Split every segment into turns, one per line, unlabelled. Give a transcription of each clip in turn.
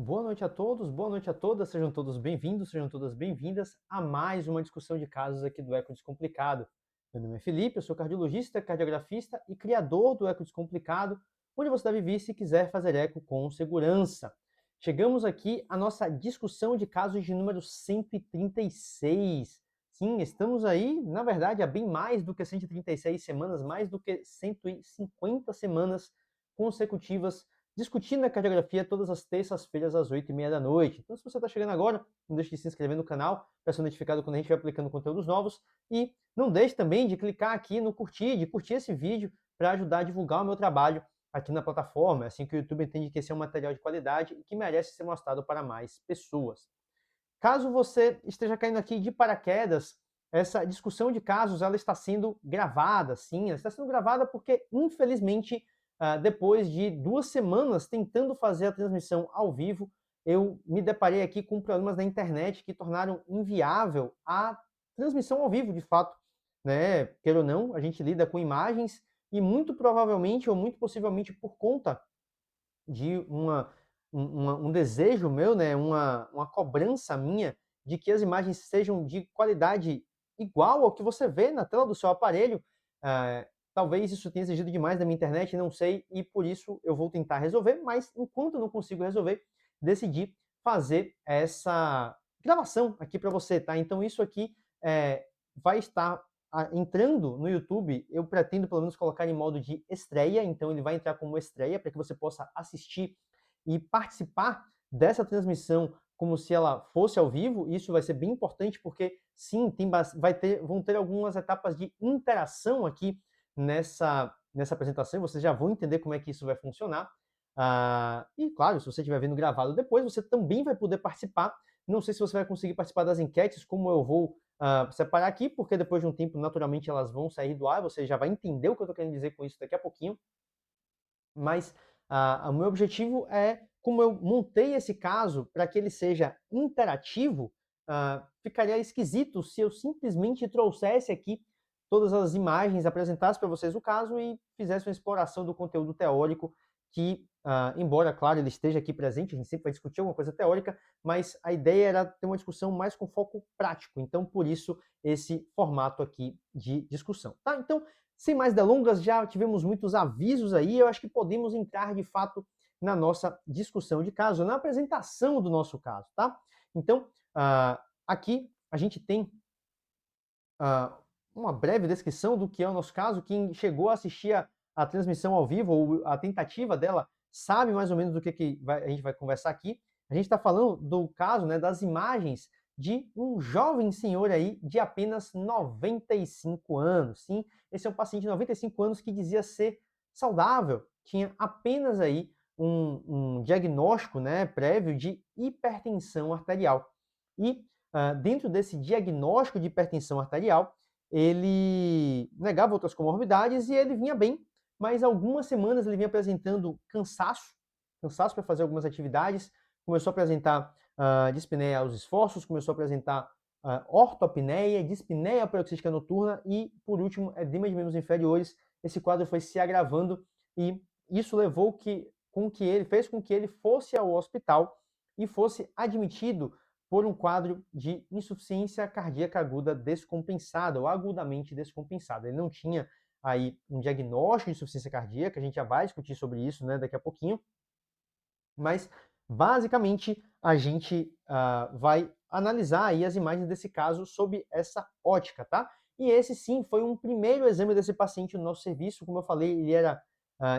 Boa noite a todos, boa noite a todas, sejam todos bem-vindos, sejam todas bem-vindas a mais uma discussão de casos aqui do Eco Descomplicado. Meu nome é Felipe, eu sou cardiologista, cardiografista e criador do Eco Descomplicado, onde você deve vir se quiser fazer eco com segurança. Chegamos aqui à nossa discussão de casos de número 136. Sim, estamos aí, na verdade, há bem mais do que 136 semanas, mais do que 150 semanas consecutivas discutindo a cardiografia todas as terças-feiras às 8h30 da noite. Então, se você está chegando agora, não deixe de se inscrever no canal para ser notificado quando a gente vai aplicando conteúdos novos. E não deixe também de clicar aqui no curtir, de curtir esse vídeo para ajudar a divulgar o meu trabalho aqui na plataforma, assim que o YouTube entende que esse é um material de qualidade e que merece ser mostrado para mais pessoas. Caso você esteja caindo aqui de paraquedas, essa discussão de casos ela está sendo gravada, sim, ela está sendo gravada porque, infelizmente, depois de 2 semanas tentando fazer a transmissão ao vivo, eu me deparei aqui com problemas na internet que tornaram inviável a transmissão ao vivo, de fato. Né? Queira ou não, a gente lida com imagens e muito provavelmente ou muito possivelmente por conta de um desejo meu, né, uma cobrança minha de que as imagens sejam de qualidade igual ao que você vê na tela do seu aparelho. Talvez isso tenha exigido demais da minha internet, não sei, e por isso eu vou tentar resolver, mas enquanto eu não consigo resolver, decidi fazer essa gravação aqui para você, tá? Então isso aqui vai estar entrando no YouTube, eu pretendo pelo menos colocar em modo de estreia, então ele vai entrar como estreia para que você possa assistir e participar dessa transmissão como se ela fosse ao vivo. Isso vai ser bem importante porque sim, vão ter algumas etapas de interação aqui nessa apresentação. Vocês já vão entender como é que isso vai funcionar. E claro, se você estiver vendo gravado depois, você também vai poder participar. Não sei se você vai conseguir participar das enquetes, como eu vou separar aqui, porque depois de um tempo, naturalmente, elas vão sair do ar, você já vai entender o que eu estou querendo dizer com isso daqui a pouquinho. Mas o meu objetivo é, como eu montei esse caso para que ele seja interativo, ficaria esquisito se eu simplesmente trouxesse aqui todas as imagens, apresentasse para vocês o caso e fizesse uma exploração do conteúdo teórico que, embora, claro, ele esteja aqui presente, a gente sempre vai discutir alguma coisa teórica, mas a ideia era ter uma discussão mais com foco prático. Então, por isso, esse formato aqui de discussão. Tá? Então, sem mais delongas, já tivemos muitos avisos aí, eu acho que podemos entrar de fato na nossa discussão de caso, na apresentação do nosso caso, tá? Então, aqui a gente tem uma breve descrição do que é o nosso caso. Quem chegou a assistir a transmissão ao vivo, ou a tentativa dela, sabe mais ou menos do que a gente vai conversar aqui. A gente está falando do caso, né, das imagens de um jovem senhor aí de apenas 95 anos. Sim, esse é um paciente de 95 anos que dizia ser saudável, tinha apenas aí um diagnóstico, né, prévio de hipertensão arterial. E dentro desse diagnóstico de hipertensão arterial, ele negava outras comorbidades e ele vinha bem, mas algumas semanas ele vinha apresentando cansaço para fazer algumas atividades, começou a apresentar dispneia aos esforços, começou a apresentar ortopneia, dispneia paroxística noturna e, por último, edema de membros inferiores. Esse quadro foi se agravando e isso fez com que ele fosse ao hospital e fosse admitido por um quadro de insuficiência cardíaca aguda descompensada ou agudamente descompensada. Ele não tinha aí um diagnóstico de insuficiência cardíaca, a gente já vai discutir sobre isso, né, daqui a pouquinho, mas basicamente a gente vai analisar aí as imagens desse caso sob essa ótica, tá? E esse sim foi um primeiro exame desse paciente no nosso serviço. Como eu falei, ele era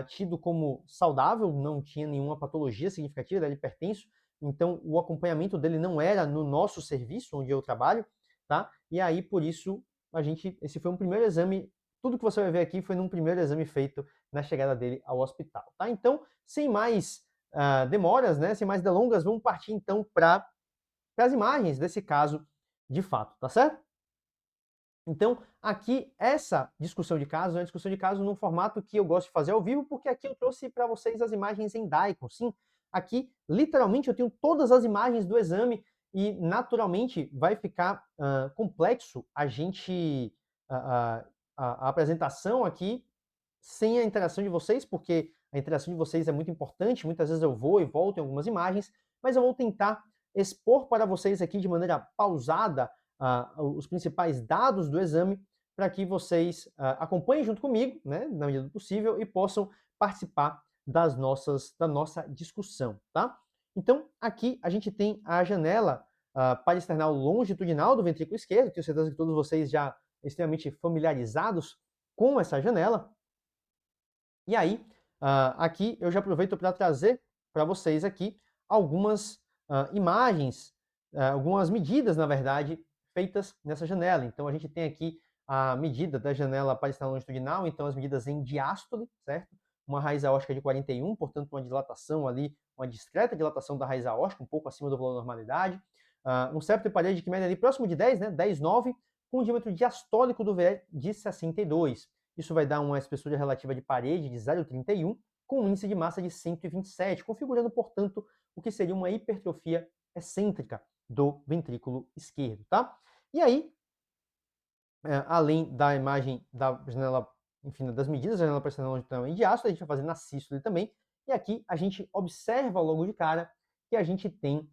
tido como saudável, não tinha nenhuma patologia significativa, era hipertenso, então o acompanhamento dele não era no nosso serviço, onde eu trabalho, tá? E aí, por isso, esse foi um primeiro exame, tudo que você vai ver aqui foi num primeiro exame feito na chegada dele ao hospital, tá? Então, sem mais demoras, né, sem mais delongas, vamos partir então para as imagens desse caso de fato, tá certo? Então, aqui, essa discussão de casos é uma discussão de casos num formato que eu gosto de fazer ao vivo, porque aqui eu trouxe para vocês as imagens em Daikon. Sim, aqui, literalmente, eu tenho todas as imagens do exame e, naturalmente, vai ficar complexo a apresentação aqui sem a interação de vocês, porque a interação de vocês é muito importante. Muitas vezes eu vou e volto em algumas imagens, mas eu vou tentar expor para vocês aqui de maneira pausada os principais dados do exame para que vocês acompanhem junto comigo, né, na medida do possível, e possam participar da nossa discussão, tá? Então, aqui a gente tem a janela paraesternal longitudinal do ventrículo esquerdo, tenho certeza que todos vocês já extremamente familiarizados com essa janela. E aí, aqui eu já aproveito para trazer para vocês aqui algumas imagens, algumas medidas, na verdade, feitas nessa janela. Então, a gente tem aqui a medida da janela paraesternal longitudinal, então as medidas em diástole, certo? Uma raiz aórtica de 41, portanto, uma dilatação ali, uma discreta dilatação da raiz aórtica, um pouco acima do valor da normalidade. Um septo de parede que mede ali próximo de 10, né? 10,9, com um diâmetro diastólico do VE de 62. Isso vai dar uma espessura relativa de parede de 0,31, com um índice de massa de 127, configurando, portanto, o que seria uma hipertrofia excêntrica do ventrículo esquerdo, tá? E aí, além da imagem da janela, enfim, das medidas da janela paraesternal longitudinal e diástole, a gente vai fazer na sístole também, e aqui a gente observa logo de cara que a gente tem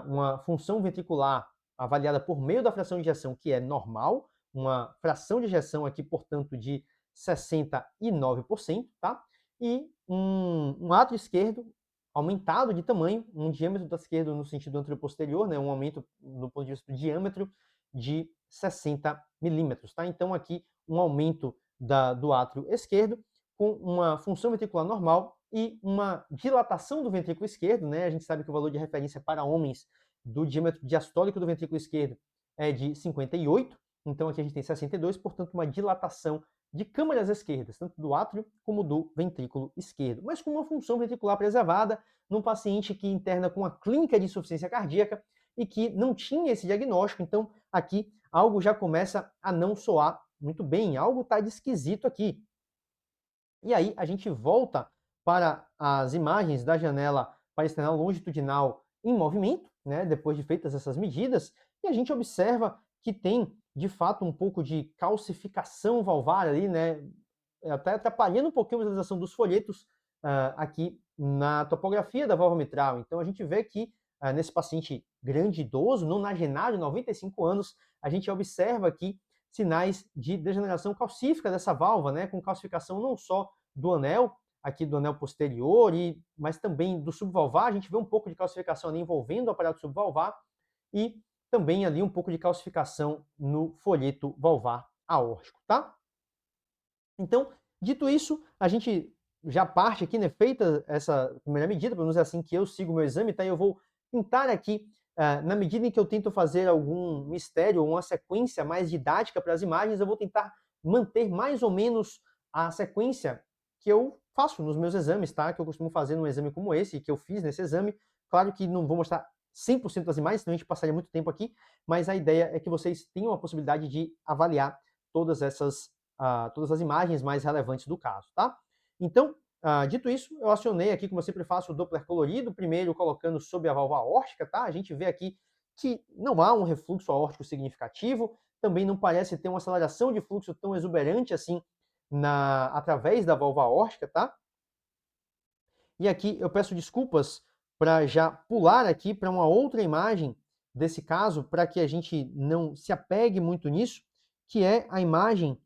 uma função ventricular avaliada por meio da fração de ejeção, que é normal, uma fração de ejeção aqui, portanto, de 69%, tá? E um átrio esquerdo aumentado de tamanho, um diâmetro da esquerda no sentido anteroposterior, né? Um aumento no ponto de vista do diâmetro de 60 milímetros, tá? Então aqui um aumento do átrio esquerdo com uma função ventricular normal e uma dilatação do ventrículo esquerdo, né? A gente sabe que o valor de referência para homens do diâmetro diastólico do ventrículo esquerdo é de 58, então aqui a gente tem 62, portanto uma dilatação de câmaras esquerdas, tanto do átrio como do ventrículo esquerdo, mas com uma função ventricular preservada num paciente que interna com uma clínica de insuficiência cardíaca e que não tinha esse diagnóstico, então aqui algo já começa a não soar muito bem, algo está de esquisito aqui. E aí a gente volta para as imagens da janela paraesternal longitudinal em movimento, né, depois de feitas essas medidas, e a gente observa que tem, de fato, um pouco de calcificação valvar ali, né, até atrapalhando um pouquinho a visualização dos folhetos aqui na topografia da válvula mitral. Então a gente vê que nesse paciente grande idoso, nonagenário, 95 anos, a gente observa aqui sinais de degeneração calcífica dessa válvula, né, com calcificação não só do anel, aqui do anel posterior, mas também do subvalvar. A gente vê um pouco de calcificação ali envolvendo o aparato subvalvar e também ali um pouco de calcificação no folheto valvar aórtico, tá? Então, dito isso, a gente já parte aqui, né, feita essa primeira medida, pelo menos é assim que eu sigo o meu exame, tá? Eu vou tentar aqui, na medida em que eu tento fazer algum mistério ou uma sequência mais didática para as imagens, eu vou tentar manter mais ou menos a sequência que eu faço nos meus exames, tá? Que eu costumo fazer num exame como esse, que eu fiz nesse exame. Claro que não vou mostrar 100% das imagens, senão a gente passaria muito tempo aqui, mas a ideia é que vocês tenham a possibilidade de avaliar todas as imagens mais relevantes do caso, tá? Então, dito isso, eu acionei aqui, como eu sempre faço, o Doppler colorido, primeiro colocando sob a válvula aórtica, tá? A gente vê aqui que não há um refluxo aórtico significativo, também não parece ter uma aceleração de fluxo tão exuberante assim através da válvula aórtica, tá? E aqui eu peço desculpas para já pular aqui para uma outra imagem desse caso, para que a gente não se apegue muito nisso, que é a imagem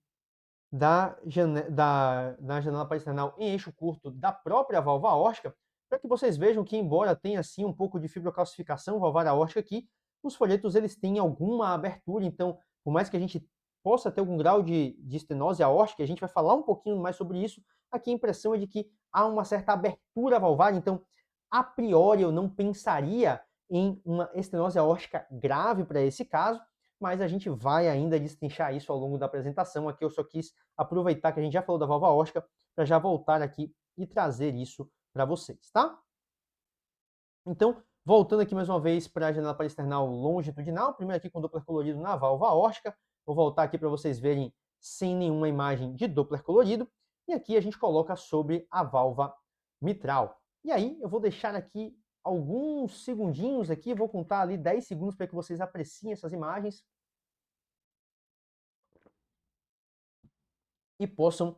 da janela paraesternal em eixo curto da própria válvula aórtica, para que vocês vejam que, embora tenha assim um pouco de fibrocalcificação valvar aórtica aqui, os folhetos eles têm alguma abertura, então, por mais que a gente possa ter algum grau de estenose aórtica, a gente vai falar um pouquinho mais sobre isso, aqui a impressão é de que há uma certa abertura valvar, então, a priori eu não pensaria em uma estenose aórtica grave para esse caso, mas a gente vai ainda destrinchar isso ao longo da apresentação. Aqui eu só quis aproveitar que a gente já falou da válvula aórtica para já voltar aqui e trazer isso para vocês, tá? Então, voltando aqui mais uma vez para a janela paraesternal longitudinal, primeiro aqui com Doppler colorido na válvula aórtica, vou voltar aqui para vocês verem sem nenhuma imagem de Doppler colorido, e aqui a gente coloca sobre a válvula mitral. E aí eu vou deixar aqui alguns segundinhos aqui, vou contar ali 10 segundos para que vocês apreciem essas imagens e possam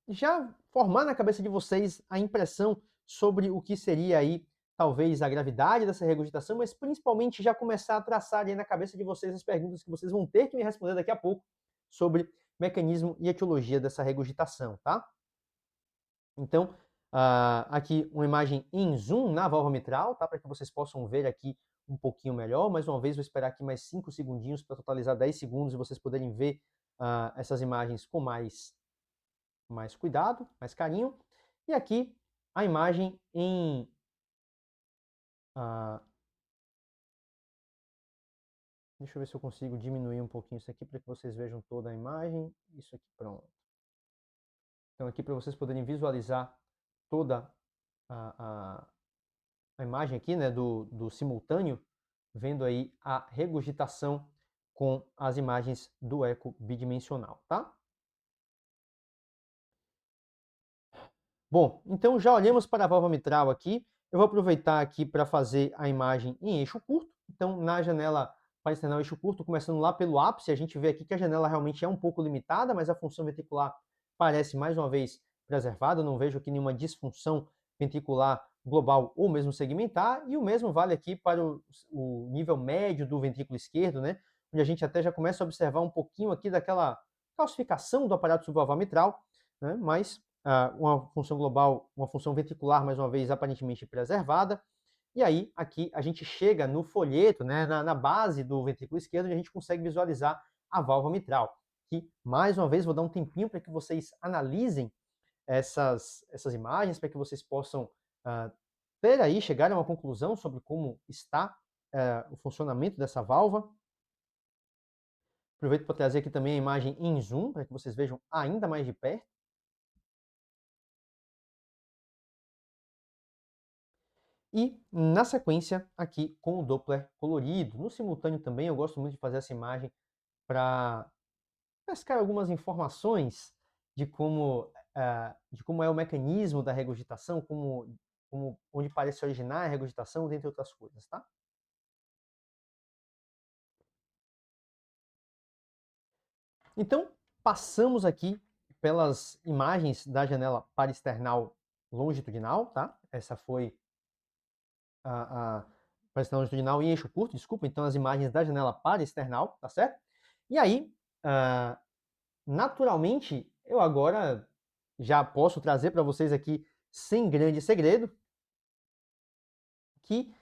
já formar na cabeça de vocês a impressão sobre o que seria aí talvez a gravidade dessa regurgitação, mas principalmente já começar a traçar aí na cabeça de vocês as perguntas que vocês vão ter que me responder daqui a pouco sobre mecanismo e etiologia dessa regurgitação, tá? Então, aqui uma imagem em zoom na válvula mitral, tá? Para que vocês possam ver aqui um pouquinho melhor. Mais uma vez, vou esperar aqui mais 5 segundinhos para totalizar 10 segundos e vocês poderem ver essas imagens com mais cuidado, mais carinho. E aqui a imagem em... deixa eu ver se eu consigo diminuir um pouquinho isso aqui para que vocês vejam toda a imagem. Isso aqui, pronto. Então aqui para vocês poderem visualizar toda a imagem aqui, né, do simultâneo, vendo aí a regurgitação com as imagens do eco bidimensional, tá? Bom, então já olhamos para a válvula mitral aqui. Eu vou aproveitar aqui para fazer a imagem em eixo curto. Então, na janela parasternal eixo curto, começando lá pelo ápice, a gente vê aqui que a janela realmente é um pouco limitada, mas a função ventricular parece, mais uma vez, preservada. Eu não vejo aqui nenhuma disfunção ventricular global ou mesmo segmentar. E o mesmo vale aqui para o nível médio do ventrículo esquerdo, né? Onde a gente até já começa a observar um pouquinho aqui daquela calcificação do aparato subvalvar mitral, né? Mas uma função global, uma função ventricular, mais uma vez, aparentemente preservada. E aí, aqui, a gente chega no folheto, né, na base do ventrículo esquerdo, onde a gente consegue visualizar a válvula mitral. Que, mais uma vez, vou dar um tempinho para que vocês analisem essas imagens, para que vocês possam ter aí, chegar a uma conclusão sobre como está o funcionamento dessa válvula. Aproveito para trazer aqui também a imagem em zoom, para que vocês vejam ainda mais de perto. E, na sequência, aqui com o Doppler colorido. No simultâneo também eu gosto muito de fazer essa imagem para pescar algumas informações de como é o mecanismo da regurgitação, onde parece originar a regurgitação, dentre outras coisas, tá? Então, passamos aqui pelas imagens da janela parasternal longitudinal, tá? Essa foi a parasternal longitudinal em eixo curto, desculpa, então as imagens da janela parasternal, tá certo? E aí, naturalmente, eu agora já posso trazer para vocês aqui, sem grande segredo, que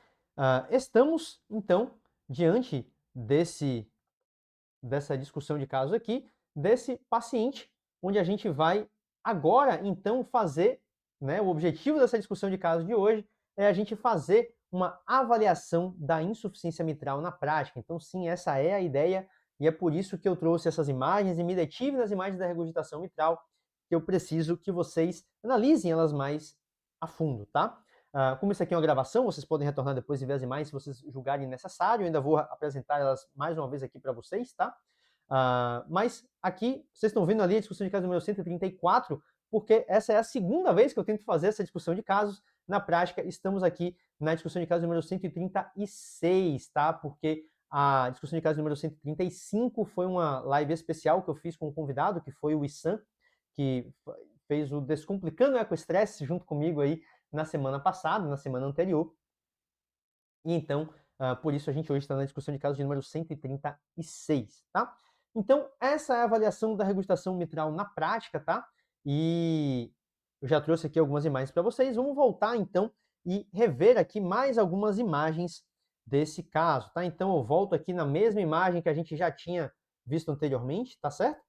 estamos, então, diante dessa discussão de casos aqui, desse paciente, onde a gente vai agora, então, fazer, né, o objetivo dessa discussão de casos de hoje é a gente fazer uma avaliação da insuficiência mitral na prática. Então, sim, essa é a ideia, e é por isso que eu trouxe essas imagens e me detive nas imagens da regurgitação mitral, que eu preciso que vocês analisem elas mais a fundo, tá? Como isso aqui é uma gravação, vocês podem retornar depois e ver as imagens se vocês julgarem necessário. Eu ainda vou apresentar elas mais uma vez aqui para vocês, tá? Mas aqui, vocês estão vendo ali a discussão de caso número 134, porque essa é a segunda vez que eu tento fazer essa discussão de casos. Na prática, estamos aqui na discussão de caso número 136, tá? Porque a discussão de caso número 135 foi uma live especial que eu fiz com um convidado, que foi o Issan, que fez o Descomplicando o Ecoestresse junto comigo aí na semana passada, na semana anterior. E então, por isso a gente hoje está na discussão de casos de número 136, tá? Então, essa é a avaliação da regurgitação mitral na prática, tá? E eu já trouxe aqui algumas imagens para vocês. Vamos voltar, então, e rever aqui mais algumas imagens desse caso, tá? Então, eu volto aqui na mesma imagem que a gente já tinha visto anteriormente, tá certo?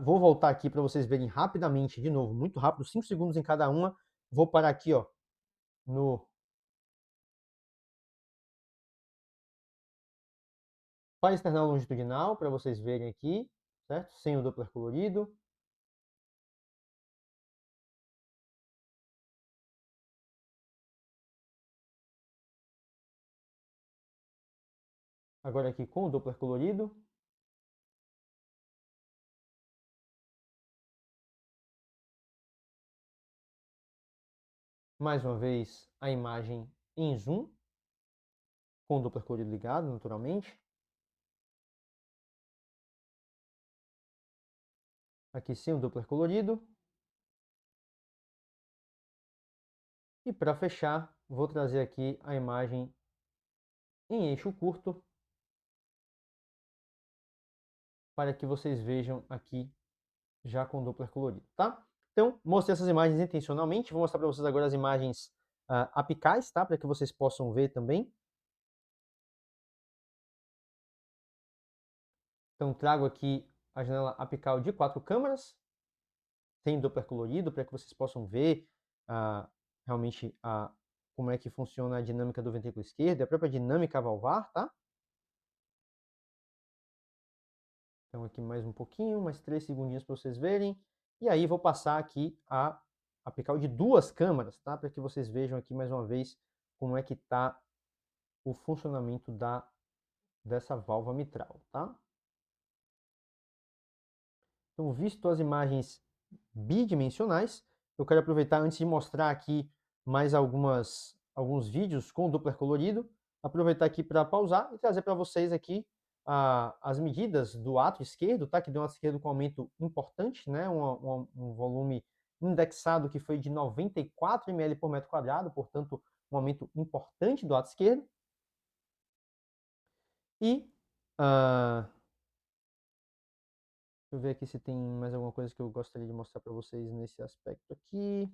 Vou voltar aqui para vocês verem rapidamente, de novo, muito rápido, 5 segundos em cada uma. Vou parar aqui, ó, no parasternal longitudinal, para vocês verem aqui, certo? Sem o Doppler colorido. Agora aqui com o Doppler colorido. Mais uma vez, a imagem em zoom, com o Doppler colorido ligado, naturalmente. Aqui sem o Doppler colorido. E para fechar, vou trazer aqui a imagem em eixo curto para que vocês vejam aqui já com Doppler colorido, tá? Então, mostrei essas imagens intencionalmente, vou mostrar para vocês agora as imagens apicais, tá? Para que vocês possam ver também. Então, trago aqui a janela apical de 4 câmaras, tem Doppler colorido, para que vocês possam ver realmente como é que funciona a dinâmica do ventrículo esquerdo, a própria dinâmica valvar, tá? Então aqui mais um pouquinho, mais 3 segundinhos para vocês verem. E aí vou passar aqui a apical de 2 câmaras, tá? Para que vocês vejam aqui mais uma vez como é que está o funcionamento dessa válvula mitral, tá? Então, visto as imagens bidimensionais, eu quero aproveitar antes de mostrar aqui mais alguns vídeos com Doppler colorido, aproveitar aqui para pausar e trazer para vocês aqui as medidas do ato esquerdo, tá? Que deu um ato esquerdo com aumento importante, né? Um volume indexado que foi de 94 ml por metro quadrado, portanto, um aumento importante do ato esquerdo. E deixa eu ver aqui se tem mais alguma coisa que eu gostaria de mostrar para vocês nesse aspecto aqui.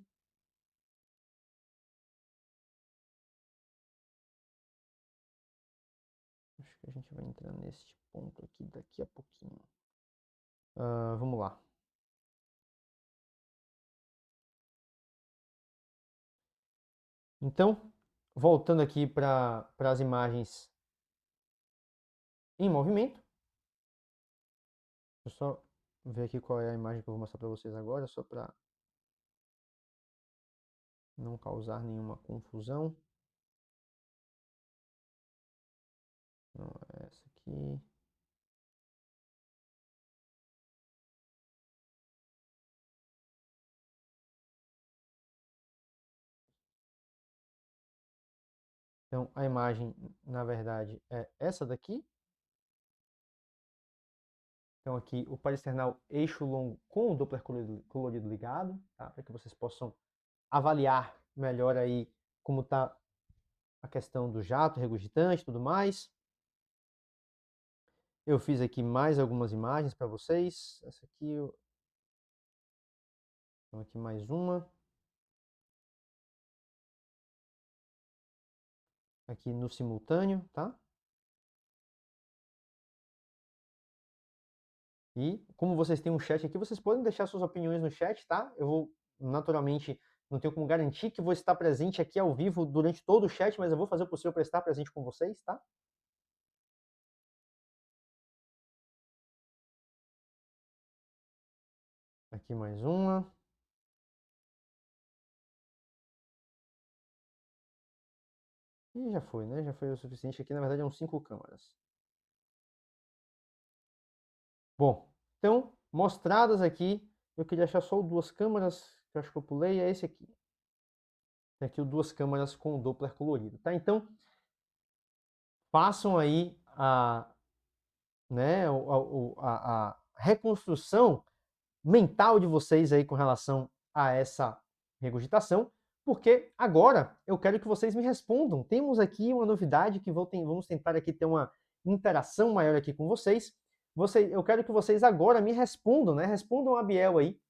Acho que a gente vai entrar neste ponto aqui daqui a pouquinho. Vamos lá. Então, voltando aqui para as imagens em movimento. Deixa eu só ver aqui qual é a imagem que eu vou mostrar para vocês agora, só para não causar nenhuma confusão. Não, é essa aqui. Então, a imagem, na verdade, é essa daqui. Então, aqui o parasternal eixo longo com o Doppler colorido ligado, tá? Para que vocês possam avaliar melhor aí como está a questão do jato regurgitante e tudo mais. Eu fiz aqui mais algumas imagens para vocês. Essa aqui, então aqui mais uma. Aqui no simultâneo, tá? E como vocês têm um chat aqui, vocês podem deixar suas opiniões no chat, tá? Eu vou, naturalmente, não tenho como garantir que vou estar presente aqui ao vivo durante todo o chat, mas eu vou fazer o possível para estar presente com vocês, tá? Aqui mais uma. E já foi, né? Já foi o suficiente. Aqui, na verdade, são 5 câmaras. Bom, então, mostradas aqui, eu queria achar só 2 câmaras, que eu acho que eu pulei, é esse aqui. Tem aqui o 2 câmaras com o Doppler colorido, tá? Então, façam aí né, a reconstrução mental de vocês aí com relação a essa regurgitação, porque agora eu quero que vocês me respondam. Temos aqui uma novidade que vamos tentar aqui ter uma interação maior aqui com vocês. Eu quero que vocês agora me respondam, né? Respondam a Biel aí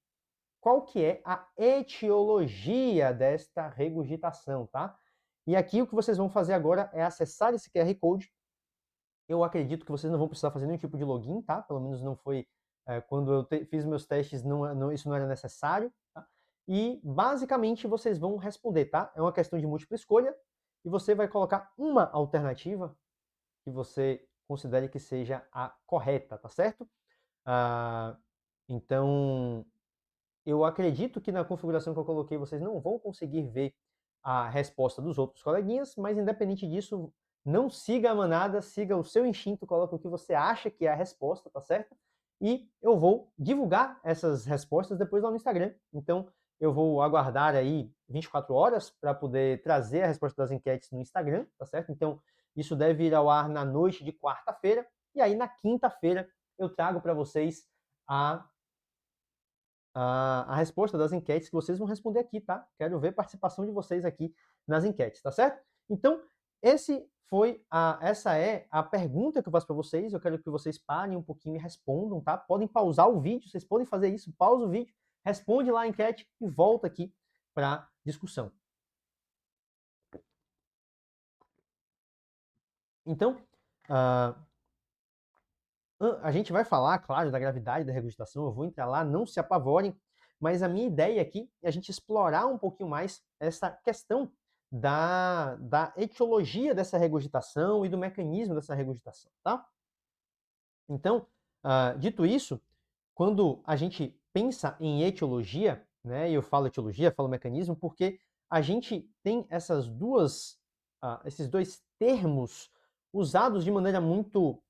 qual que é a etiologia desta regurgitação, tá? E aqui o que vocês vão fazer agora é acessar esse QR Code. Eu acredito que vocês não vão precisar fazer nenhum tipo de login, tá? Pelo menos não foi quando eu fiz meus testes, isso não era necessário. Tá? E basicamente vocês vão responder, tá? É uma questão de múltipla escolha e você vai colocar uma alternativa que você considere que seja a correta, tá certo? Então, eu acredito que na configuração que eu coloquei vocês não vão conseguir ver a resposta dos outros coleguinhas, mas independente disso, não siga a manada, siga o seu instinto, coloque o que você acha que é a resposta, tá certo? E eu vou divulgar essas respostas depois lá no Instagram. Então, eu vou aguardar aí 24 horas para poder trazer a resposta das enquetes no Instagram, tá certo? Então, isso deve ir ao ar na noite de quarta-feira, e aí na quinta-feira eu trago para vocês a resposta das enquetes que vocês vão responder aqui, tá? Quero ver a participação de vocês aqui nas enquetes, tá certo? Então, essa é a pergunta que eu faço para vocês. Eu quero que vocês parem um pouquinho e respondam, tá? Podem pausar o vídeo, vocês podem fazer isso, pausa o vídeo, responde lá a enquete e volta aqui para discussão. Então, a gente vai falar, claro, da gravidade da regurgitação, eu vou entrar lá, não se apavorem, mas a minha ideia aqui é a gente explorar um pouquinho mais essa questão da etiologia dessa regurgitação e do mecanismo dessa regurgitação, tá? Então, dito isso, quando a gente pensa em etiologia, né, e eu falo etiologia, falo mecanismo, porque a gente tem esses dois termos usados de maneira muito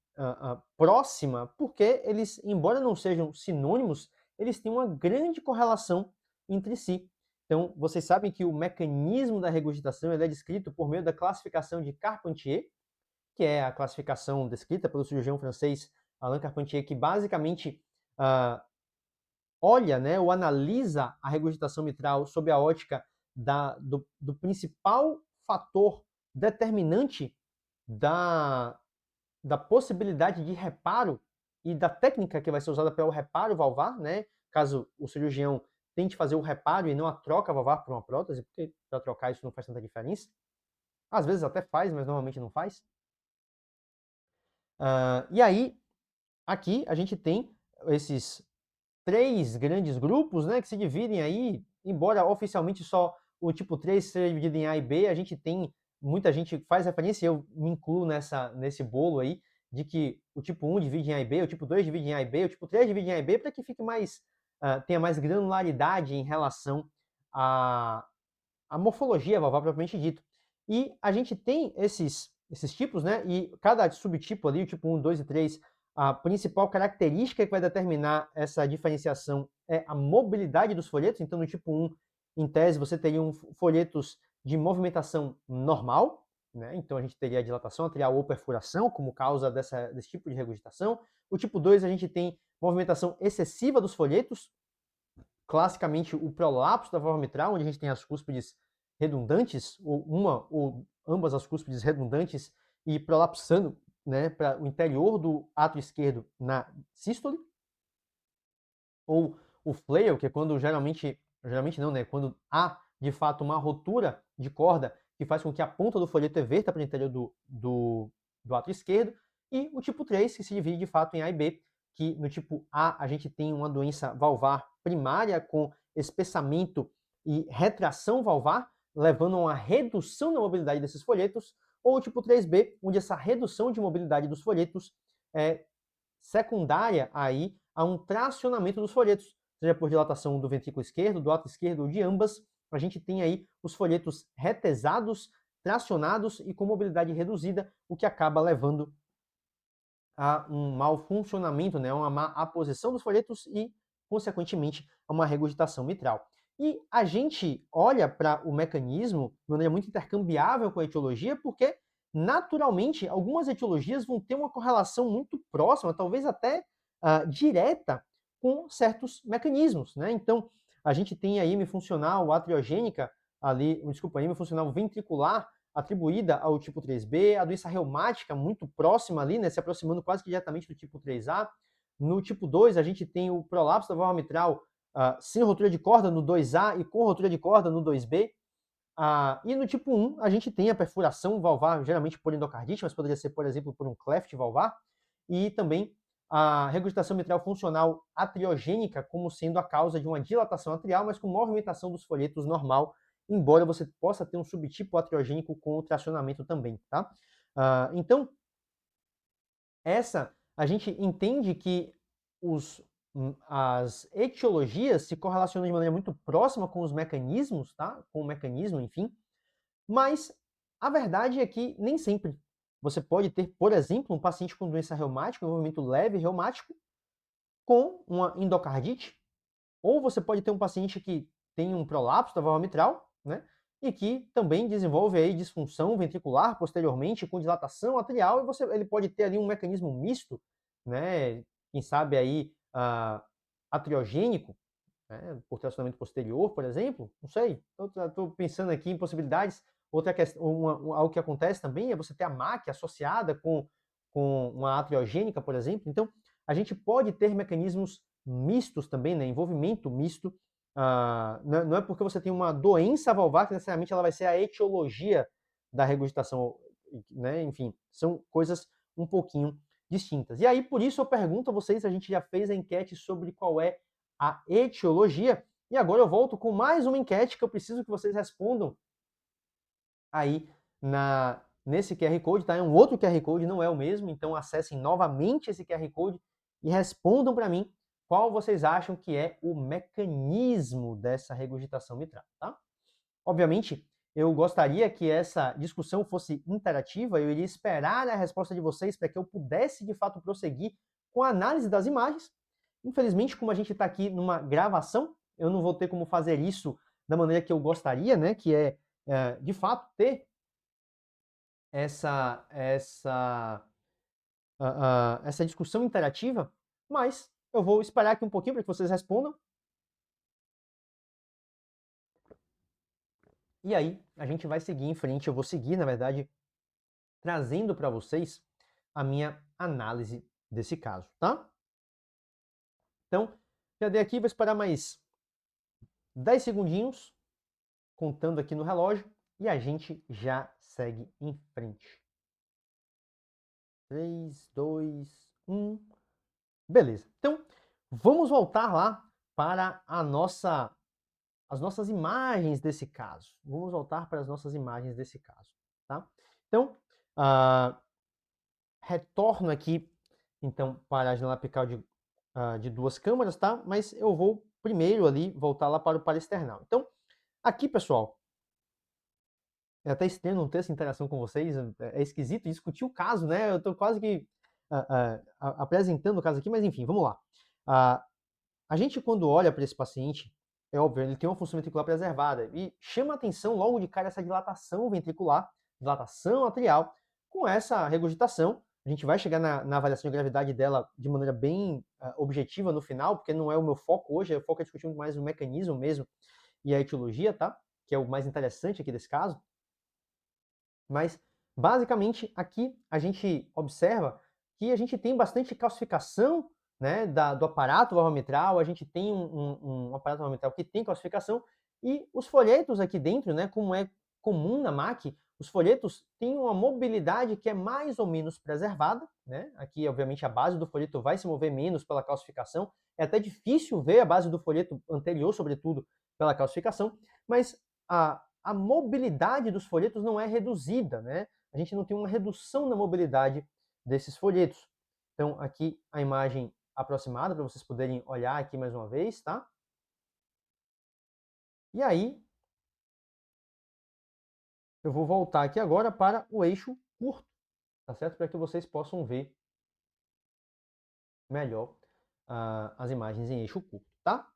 próxima, porque eles, embora não sejam sinônimos, eles têm uma grande correlação entre si. Então, vocês sabem que o mecanismo da regurgitação ele é descrito por meio da classificação de Carpentier, que é a classificação descrita pelo cirurgião francês Alain Carpentier, que basicamente olha, né, ou analisa a regurgitação mitral sob a ótica do principal fator determinante da possibilidade de reparo e da técnica que vai ser usada para o reparo valvar, né? Caso o cirurgião tente fazer o reparo e não a troca valvar por uma prótese, porque para trocar isso não faz tanta diferença. Às vezes até faz, mas normalmente não faz. E aí, aqui a gente tem esses três grandes grupos, né, que se dividem aí, embora oficialmente só o tipo 3 seja dividido em A e B, a gente tem, muita gente faz referência, eu me incluo nesse bolo aí, de que o tipo 1 divide em A e B, o tipo 2 divide em A e B, o tipo 3 divide em A e B, para que fique mais, tenha mais granularidade em relação à morfologia valvar propriamente dito. E a gente tem esses tipos, né, e cada subtipo ali, o tipo 1, 2 e 3, a principal característica que vai determinar essa diferenciação é a mobilidade dos folhetos. Então, no tipo 1, em tese, você teria folhetos de movimentação normal, né? Então, a gente teria a dilatação atrial ou perfuração como causa desse tipo de regurgitação. O tipo 2, a gente tem movimentação excessiva dos folhetos, classicamente o prolapso da válvula mitral, onde a gente tem as cúspides redundantes, ou uma ou ambas as cúspides redundantes e prolapsando, né, para o interior do ato esquerdo na sístole, ou o flail, que é quando geralmente não, né, quando há de fato uma rotura de corda que faz com que a ponta do folheto everta para o interior do ato esquerdo, e o tipo 3, que se divide de fato em A e B, que no tipo A a gente tem uma doença valvar primária com espessamento e retração valvar, levando a uma redução da mobilidade desses folhetos, ou o tipo 3B, onde essa redução de mobilidade dos folhetos é secundária aí a um tracionamento dos folhetos, seja por dilatação do ventrículo esquerdo, do ato esquerdo ou de ambas. A gente tem aí os folhetos retesados, tracionados e com mobilidade reduzida, o que acaba levando a um mau funcionamento, né, uma má aposição dos folhetos e, consequentemente, a uma regurgitação mitral. E a gente olha para o mecanismo de maneira muito intercambiável com a etiologia, porque, naturalmente, algumas etiologias vão ter uma correlação muito próxima, talvez até direta, com certos mecanismos, né? Então, a gente tem a hemifuncional atriogênica, a hemifuncional ventricular, atribuída ao tipo 3B, a doença reumática muito próxima ali, né, se aproximando quase que diretamente do tipo 3A. No tipo 2, a gente tem o prolapso da válvula mitral sem rotura de corda no 2A e com rotura de corda no 2B. E no tipo 1, a gente tem a perfuração valvar, geralmente por endocardite, mas poderia ser, por exemplo, por um cleft valvar, e também a regurgitação mitral funcional atriogênica como sendo a causa de uma dilatação atrial, mas com movimentação dos folhetos normal, embora você possa ter um subtipo atriogênico com tracionamento também, tá? Então, a gente entende que as etiologias se correlacionam de maneira muito próxima com os mecanismos, tá? Com o mecanismo, enfim, mas a verdade é que nem sempre. Você pode ter, por exemplo, um paciente com doença reumática, um envolvimento leve reumático, com uma endocardite, ou você pode ter um paciente que tem um prolapso da válvula mitral, né? E que também desenvolve aí disfunção ventricular posteriormente com dilatação atrial, e ele pode ter ali um mecanismo misto, né? Quem sabe aí atriogênico, né, por tracionamento posterior, por exemplo, não sei. Estou pensando aqui em possibilidades. Outra questão, algo que acontece também é você ter a MAC associada com uma atriogênica, por exemplo. Então, a gente pode ter mecanismos mistos também, né, envolvimento misto. Não é porque você tem uma doença valvar que necessariamente ela vai ser a etiologia da regurgitação, né? Enfim, são coisas um pouquinho distintas. E aí, por isso, eu pergunto a vocês, a gente já fez a enquete sobre qual é a etiologia, e agora eu volto com mais uma enquete que eu preciso que vocês respondam aí nesse QR Code, tá? É um outro QR Code, não é o mesmo, então acessem novamente esse QR Code e respondam para mim qual vocês acham que é o mecanismo dessa regurgitação mitral, tá? Obviamente, eu gostaria que essa discussão fosse interativa, eu iria esperar a resposta de vocês para que eu pudesse, de fato, prosseguir com a análise das imagens. Infelizmente, como a gente está aqui numa gravação, eu não vou ter como fazer isso da maneira que eu gostaria, né? Que de fato, ter essa discussão interativa, mas eu vou esperar aqui um pouquinho para que vocês respondam. E aí, a gente vai seguir em frente. Eu vou seguir, na verdade, trazendo para vocês a minha análise desse caso, tá? Então, já dei aqui, vou esperar mais 10 segundinhos, contando aqui no relógio, e a gente já segue em frente. 3, 2, 1. Beleza. Então, vamos voltar lá para as nossas imagens desse caso. Vamos voltar para as nossas imagens desse caso, tá? Então, retorno aqui, então, para a janela apical de duas câmaras, tá? Mas eu vou primeiro ali voltar lá para o parasternal. Então, aqui, pessoal, é até estranho não ter essa interação com vocês, é esquisito discutir o caso, né? Eu estou quase que apresentando o caso aqui, mas enfim, vamos lá. A gente, quando olha para esse paciente, é óbvio, ele tem uma função ventricular preservada e chama a atenção logo de cara essa dilatação ventricular, dilatação atrial, com essa regurgitação. A gente vai chegar na avaliação de gravidade dela de maneira bem objetiva no final, porque não é o meu foco hoje, o foco é discutir mais o mecanismo mesmo e a etiologia, tá? Que é o mais interessante aqui desse caso. Mas, basicamente, aqui a gente observa que a gente tem bastante calcificação, né, do aparato valvomitral, a gente tem um aparato valvomitral que tem calcificação, e os folhetos aqui dentro, né, como é comum na MAC, os folhetos têm uma mobilidade que é mais ou menos preservada, né? Aqui, obviamente, a base do folheto vai se mover menos pela calcificação, é até difícil ver a base do folheto anterior, sobretudo, pela calcificação, mas a mobilidade dos folhetos não é reduzida, né? A gente não tem uma redução na mobilidade desses folhetos. Então, aqui a imagem aproximada, para vocês poderem olhar aqui mais uma vez, tá? E aí, eu vou voltar aqui agora para o eixo curto, tá certo? Para que vocês possam ver melhor as imagens em eixo curto, tá?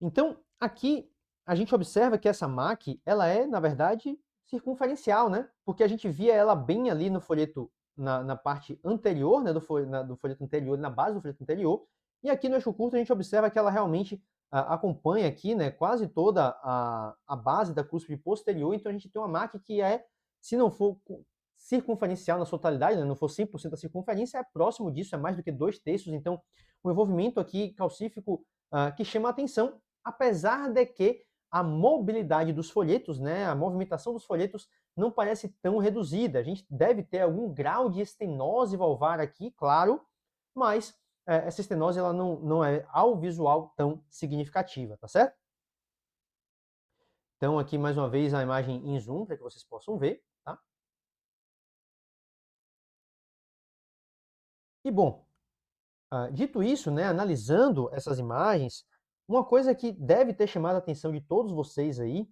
Então, aqui a gente observa que essa MAC, ela é, na verdade, circunferencial, né? Porque a gente via ela bem ali no folheto, na parte anterior, né, do folheto anterior, na base do folheto anterior, e aqui no eixo curto a gente observa que ela realmente acompanha aqui, né, quase toda a base da cúspide posterior, então a gente tem uma MAC que é, se não for circunferencial na sua totalidade, né, não for 100% da circunferência, é próximo disso, é mais do que 2/3, então o envolvimento aqui calcífico que chama a atenção, apesar de que a mobilidade dos folhetos, né, a movimentação dos folhetos não parece tão reduzida. A gente deve ter algum grau de estenose valvar aqui, claro, mas essa estenose ela não é ao visual tão significativa, tá certo? Então aqui mais uma vez a imagem em zoom para que vocês possam ver, tá? E bom, dito isso, né, analisando essas imagens, uma coisa que deve ter chamado a atenção de todos vocês aí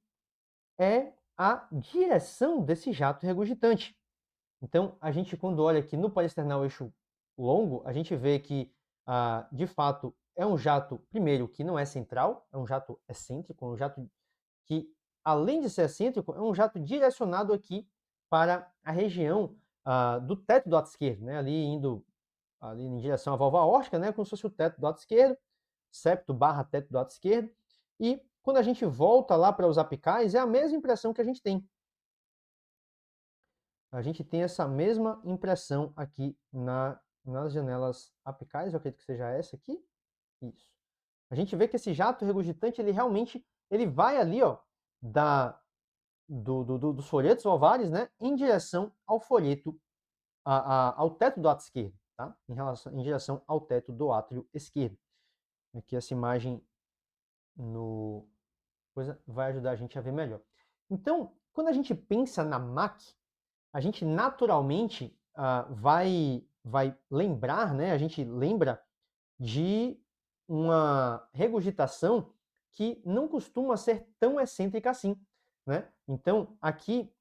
é a direção desse jato regurgitante. Então, a gente, quando olha aqui no parasternal eixo longo, a gente vê que, de fato, é um jato, primeiro, que não é central, é um jato excêntrico, um jato que, além de ser excêntrico, é um jato direcionado aqui para a região do teto do lado esquerdo, né? Ali indo ali em direção à válvula aórtica, né? Como se fosse o teto do lado esquerdo. septo barra teto do ato esquerdo, e quando a gente volta lá para os apicais, é a mesma impressão que a gente tem. A gente tem essa mesma impressão aqui nas janelas apicais, eu acredito que seja essa aqui. Isso. A gente vê que esse jato regurgitante, ele realmente ele vai ali, ó, dos folhetos ovários, né, em direção ao folheto, ao teto do átrio esquerdo, tá? Em direção ao teto do átrio esquerdo. Aqui essa imagem vai ajudar a gente a ver melhor. Então, quando a gente pensa na MAC, a gente naturalmente vai lembrar, né? A gente lembra de uma regurgitação que não costuma ser tão excêntrica assim, né? Então, aqui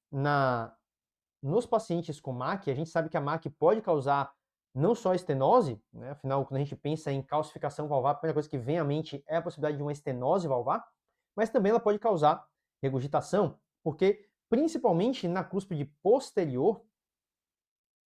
nos pacientes com MAC, a gente sabe que a MAC pode causar não só estenose, né? Afinal, quando a gente pensa em calcificação valvar, a primeira coisa que vem à mente é a possibilidade de uma estenose valvar, mas também ela pode causar regurgitação, porque principalmente na cúspide posterior,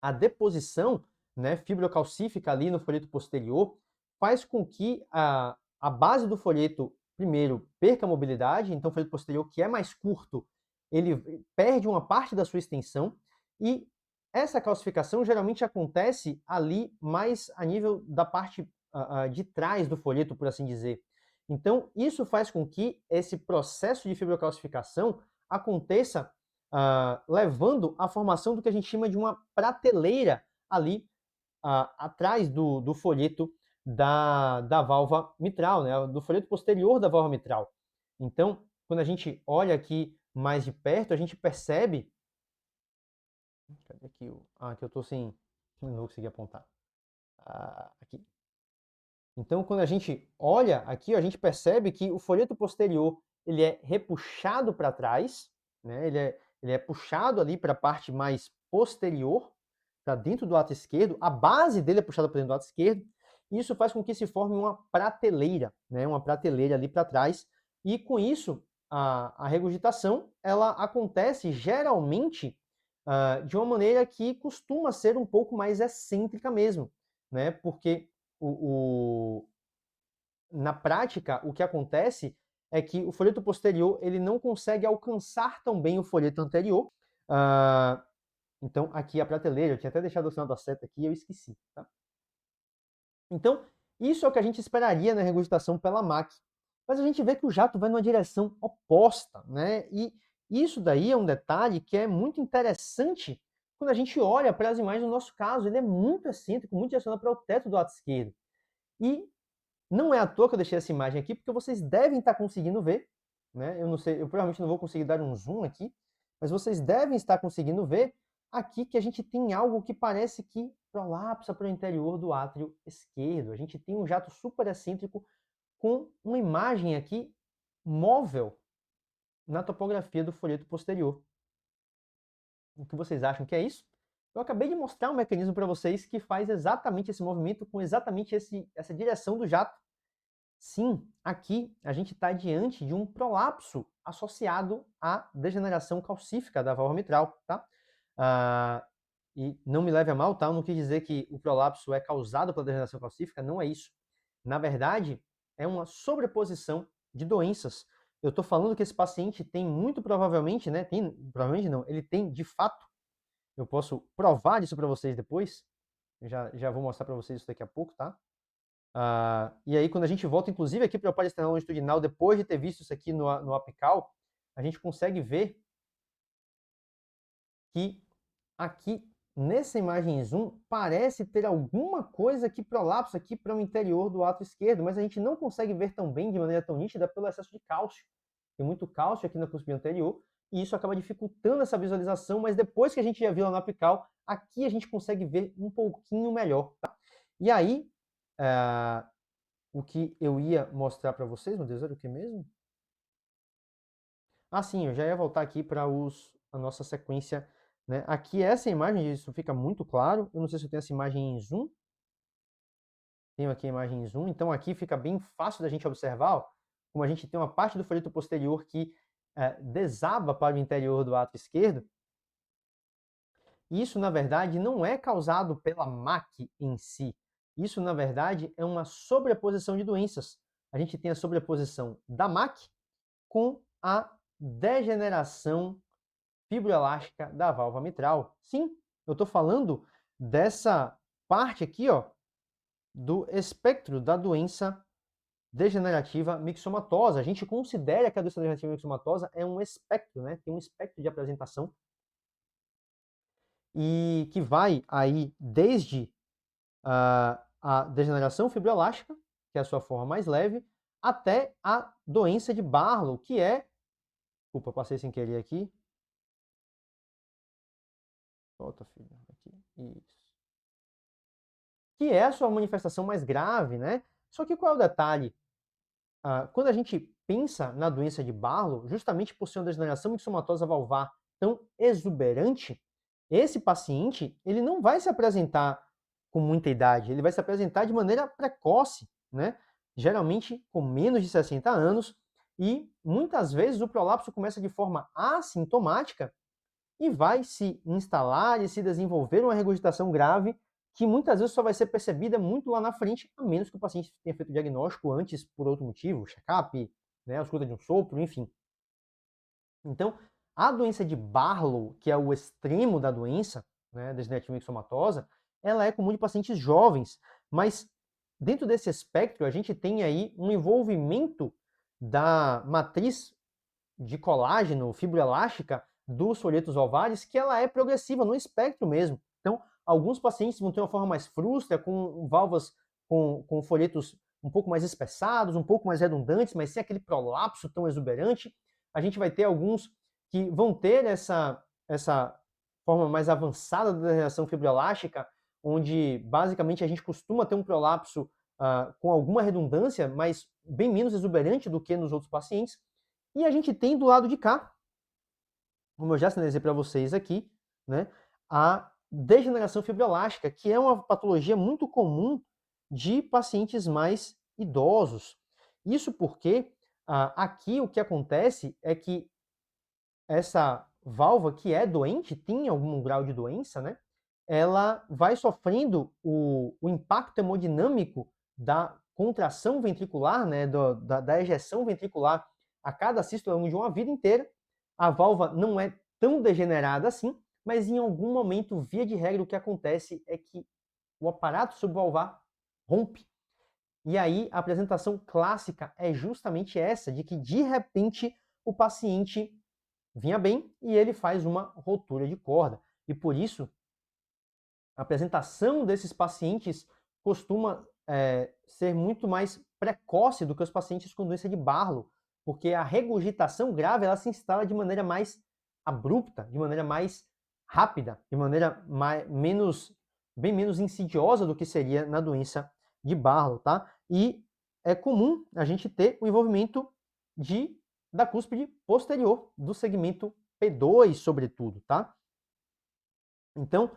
a deposição, né, fibrocalcífica ali no folheto posterior faz com que a base do folheto, primeiro, perca a mobilidade, então o folheto posterior, que é mais curto, ele perde uma parte da sua extensão, e essa calcificação geralmente acontece ali mais a nível da parte de trás do folheto, por assim dizer. Então, isso faz com que esse processo de fibrocalcificação aconteça levando à formação do que a gente chama de uma prateleira ali atrás do folheto da válvula mitral, né, do folheto posterior da válvula mitral. Então, quando a gente olha aqui mais de perto, a gente percebe... Cadê aqui? Aqui eu estou sem... Não vou conseguir apontar. Aqui. Então, quando a gente olha aqui, a gente percebe que o folheto posterior ele é repuxado para trás, né? Ele é puxado ali para a parte mais posterior, para dentro do ato esquerdo, a base dele é puxada para dentro do ato esquerdo, e isso faz com que se forme uma prateleira, né? Uma prateleira ali para trás, e com isso a regurgitação ela acontece geralmente de uma maneira que costuma ser um pouco mais excêntrica mesmo, né? Porque na prática, o que acontece é que o folheto posterior ele não consegue alcançar tão bem o folheto anterior. Então, aqui a prateleira, eu tinha até deixado o sinal da seta aqui e eu esqueci. Tá? Então, isso é o que a gente esperaria na regurgitação pela MAC. Mas a gente vê que o jato vai numa direção oposta, né? E isso daí é um detalhe que é muito interessante quando a gente olha para as imagens do nosso caso. Ele é muito excêntrico, muito direcionado para o teto do lado esquerdo. E não é à toa que eu deixei essa imagem aqui, porque vocês devem estar conseguindo ver, né? Eu não sei, eu provavelmente não vou conseguir dar um zoom aqui, mas vocês devem estar conseguindo ver aqui que a gente tem algo que parece que prolapsa para o interior do átrio esquerdo. A gente tem um jato super excêntrico com uma imagem aqui móvel na topografia do folheto posterior. O que vocês acham que é isso? Eu acabei de mostrar um mecanismo para vocês que faz exatamente esse movimento com exatamente essa direção do jato. Sim, aqui a gente está diante de um prolapso associado à degeneração calcífica da válvula mitral, tá? E não me leve a mal, tá? Eu não quis dizer que o prolapso é causado pela degeneração calcífica, não é isso. Na verdade, é uma sobreposição de doenças. Eu estou falando que esse paciente tem muito provavelmente, né? Provavelmente não, ele tem de fato. Eu posso provar isso para vocês depois. Eu já vou mostrar para vocês isso daqui a pouco, tá? E aí, quando a gente volta, inclusive, aqui para o parasternal longitudinal, depois de ter visto isso aqui no apical, a gente consegue ver que aqui, nessa imagem em zoom, parece ter alguma coisa que prolapsa aqui para o interior do átrio esquerdo, mas a gente não consegue ver tão bem, de maneira tão nítida, pelo excesso de cálcio. Tem muito cálcio aqui na cúspide anterior, e isso acaba dificultando essa visualização, mas depois que a gente já viu lá no apical, aqui a gente consegue ver um pouquinho melhor. Tá? E aí, o que eu ia mostrar para vocês, meu Deus, era o que mesmo? Sim, eu já ia voltar aqui para a nossa sequência, né? Aqui essa imagem, isso fica muito claro. Eu não sei se eu tenho essa imagem em zoom. Tenho aqui a imagem em zoom, então aqui fica bem fácil da gente observar, ó, como a gente tem uma parte do folheto posterior que desaba para o interior do átrio esquerdo. Isso, na verdade, não é causado pela MAC em si. Isso, na verdade, é uma sobreposição de doenças. a gente tem a sobreposição da MAC com a degeneração fibroelástica da válvula mitral. Sim, eu estou falando dessa parte aqui, ó, do espectro da doença degenerativa mixomatosa. A gente considera que a doença degenerativa mixomatosa é um espectro, né? Tem um espectro de apresentação e que vai aí desde a degeneração fibroelástica, que é a sua forma mais leve, até a doença de Barlow, que é... Desculpa, passei sem querer aqui. Volta, filho. Aqui. Isso. Que é a sua manifestação mais grave, né? Só que qual é o detalhe? Quando a gente pensa na doença de Barlow, justamente por ser uma degeneração mixomatosa valvar tão exuberante, esse paciente ele não vai se apresentar com muita idade, ele vai se apresentar de maneira precoce, né? Geralmente com menos de 60 anos, e muitas vezes o prolapso começa de forma assintomática e vai se instalar e se desenvolver uma regurgitação grave que muitas vezes só vai ser percebida muito lá na frente, a menos que o paciente tenha feito o diagnóstico antes por outro motivo, check-up, né, a escuta de um sopro, enfim. Então, a doença de Barlow, que é o extremo da doença, né, degenerativa mixomatosa, ela é comum de pacientes jovens, mas dentro desse espectro a gente tem aí um envolvimento da matriz de colágeno fibroelástica dos folhetos ovários, que ela é progressiva no espectro mesmo. Então, alguns pacientes vão ter uma forma mais frustra, com válvulas com folhetos um pouco mais espessados, um pouco mais redundantes, mas sem aquele prolapso tão exuberante. A gente vai ter alguns que vão ter essa forma mais avançada da degeneração fibroelástica, onde basicamente a gente costuma ter um prolapso com alguma redundância, mas bem menos exuberante do que nos outros pacientes. E a gente tem do lado de cá, como eu já sinalizei para vocês aqui, né, a degeneração fibroelástica, que é uma patologia muito comum de pacientes mais idosos. Isso porque aqui o que acontece é que essa válvula que é doente, tem algum grau de doença, né, ela vai sofrendo o impacto hemodinâmico da contração ventricular, né, da ejeção ventricular a cada sístole ao longo de uma vida inteira. A válvula não é tão degenerada assim, mas em algum momento, via de regra, o que acontece é que o aparato subvalvar rompe. E aí a apresentação clássica é justamente essa, de que de repente o paciente vinha bem e ele faz uma rotura de corda. E por isso a apresentação desses pacientes costuma ser muito mais precoce do que os pacientes com doença de Barlow, porque a regurgitação grave ela se instala de maneira mais abrupta, de maneira mais rápida, de maneira bem menos insidiosa do que seria na doença de Barlow, tá? E é comum a gente ter o envolvimento da cúspide posterior, do segmento P2, sobretudo, tá? Então,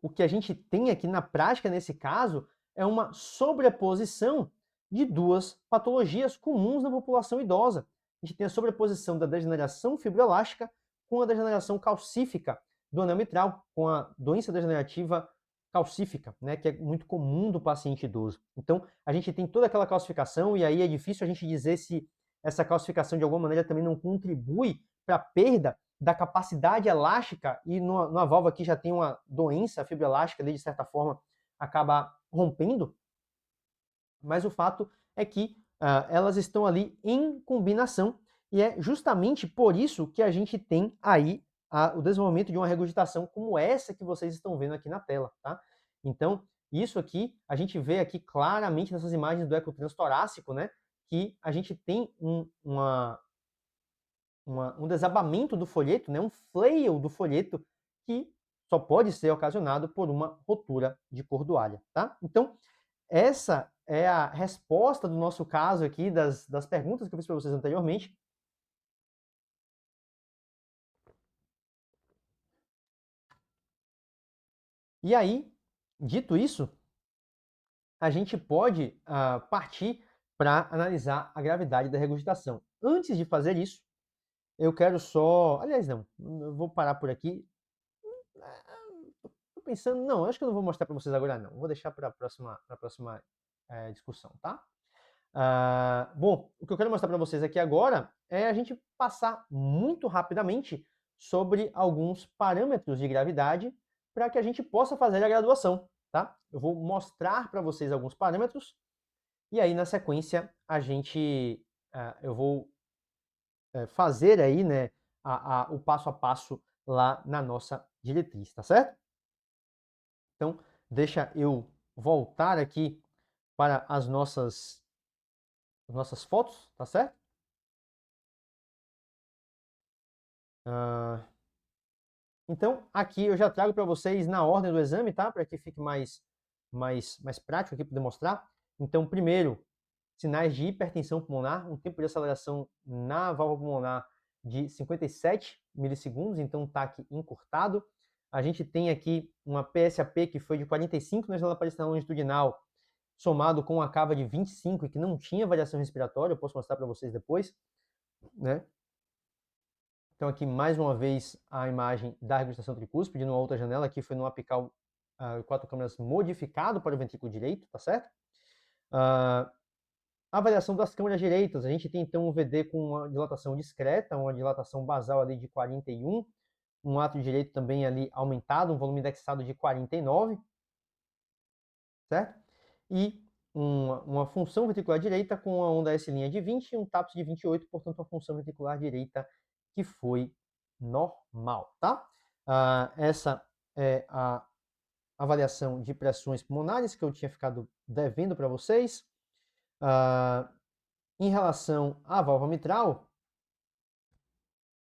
o que a gente tem aqui na prática nesse caso é uma sobreposição de duas patologias comuns na população idosa. A gente tem a sobreposição da degeneração fibroelástica com a degeneração calcífica do anel mitral, com a doença degenerativa calcífica, né, que é muito comum do paciente idoso. Então, a gente tem toda aquela calcificação e aí é difícil a gente dizer se essa calcificação de alguma maneira também não contribui para a perda da capacidade elástica, e numa válvula que já tem uma doença fibroelástica, de certa forma, acaba rompendo, mas o fato é que elas estão ali em combinação, e é justamente por isso que a gente tem aí o desenvolvimento de uma regurgitação como essa que vocês estão vendo aqui na tela, tá? Então, isso aqui, a gente vê aqui claramente nessas imagens do ecotrans torácico, né, que a gente tem um desabamento do folheto, né, um flail do folheto, que só pode ser ocasionado por uma rotura de cordoalha, tá? Então, essa é a resposta do nosso caso aqui, das perguntas que eu fiz para vocês anteriormente. E aí, dito isso, a gente pode partir para analisar a gravidade da regurgitação. Antes de fazer isso, eu quero só... Aliás, não, eu vou parar por aqui. Tô pensando... Não, acho que eu não vou mostrar para vocês agora, não. Vou deixar para a próxima discussão, tá? Bom, o que eu quero mostrar para vocês aqui agora é a gente passar muito rapidamente sobre alguns parâmetros de gravidade para que a gente possa fazer a graduação, tá? Eu vou mostrar para vocês alguns parâmetros e aí na sequência eu vou fazer aí, né, o passo a passo lá na nossa diretriz, tá certo? Então, deixa eu voltar aqui para as nossas fotos, tá certo? Então, aqui eu já trago para vocês na ordem do exame, tá? Para que fique mais prático aqui para demonstrar. Então, primeiro, sinais de hipertensão pulmonar, um tempo de aceleração na válvula pulmonar de 57 milissegundos, então um TAC encurtado. A gente tem aqui uma PSAP que foi de 45 na janela parietal longitudinal, somado com uma cava de 25 e que não tinha variação respiratória, eu posso mostrar para vocês depois, né? Então aqui mais uma vez a imagem da regurgitação tricúspide numa outra janela, aqui foi no apical 4 câmeras modificado para o ventrículo direito, tá certo? A variação das câmeras direitas, a gente tem então um VD com uma dilatação discreta, uma dilatação basal ali de 41, um átrio direito também ali aumentado, um volume indexado de 49, certo? E uma função ventricular direita com a onda S' de 20 e um TAPS de 28, portanto a função ventricular direita que foi normal, tá? Essa é a avaliação de pressões pulmonares que eu tinha ficado devendo para vocês. Em relação à válvula mitral,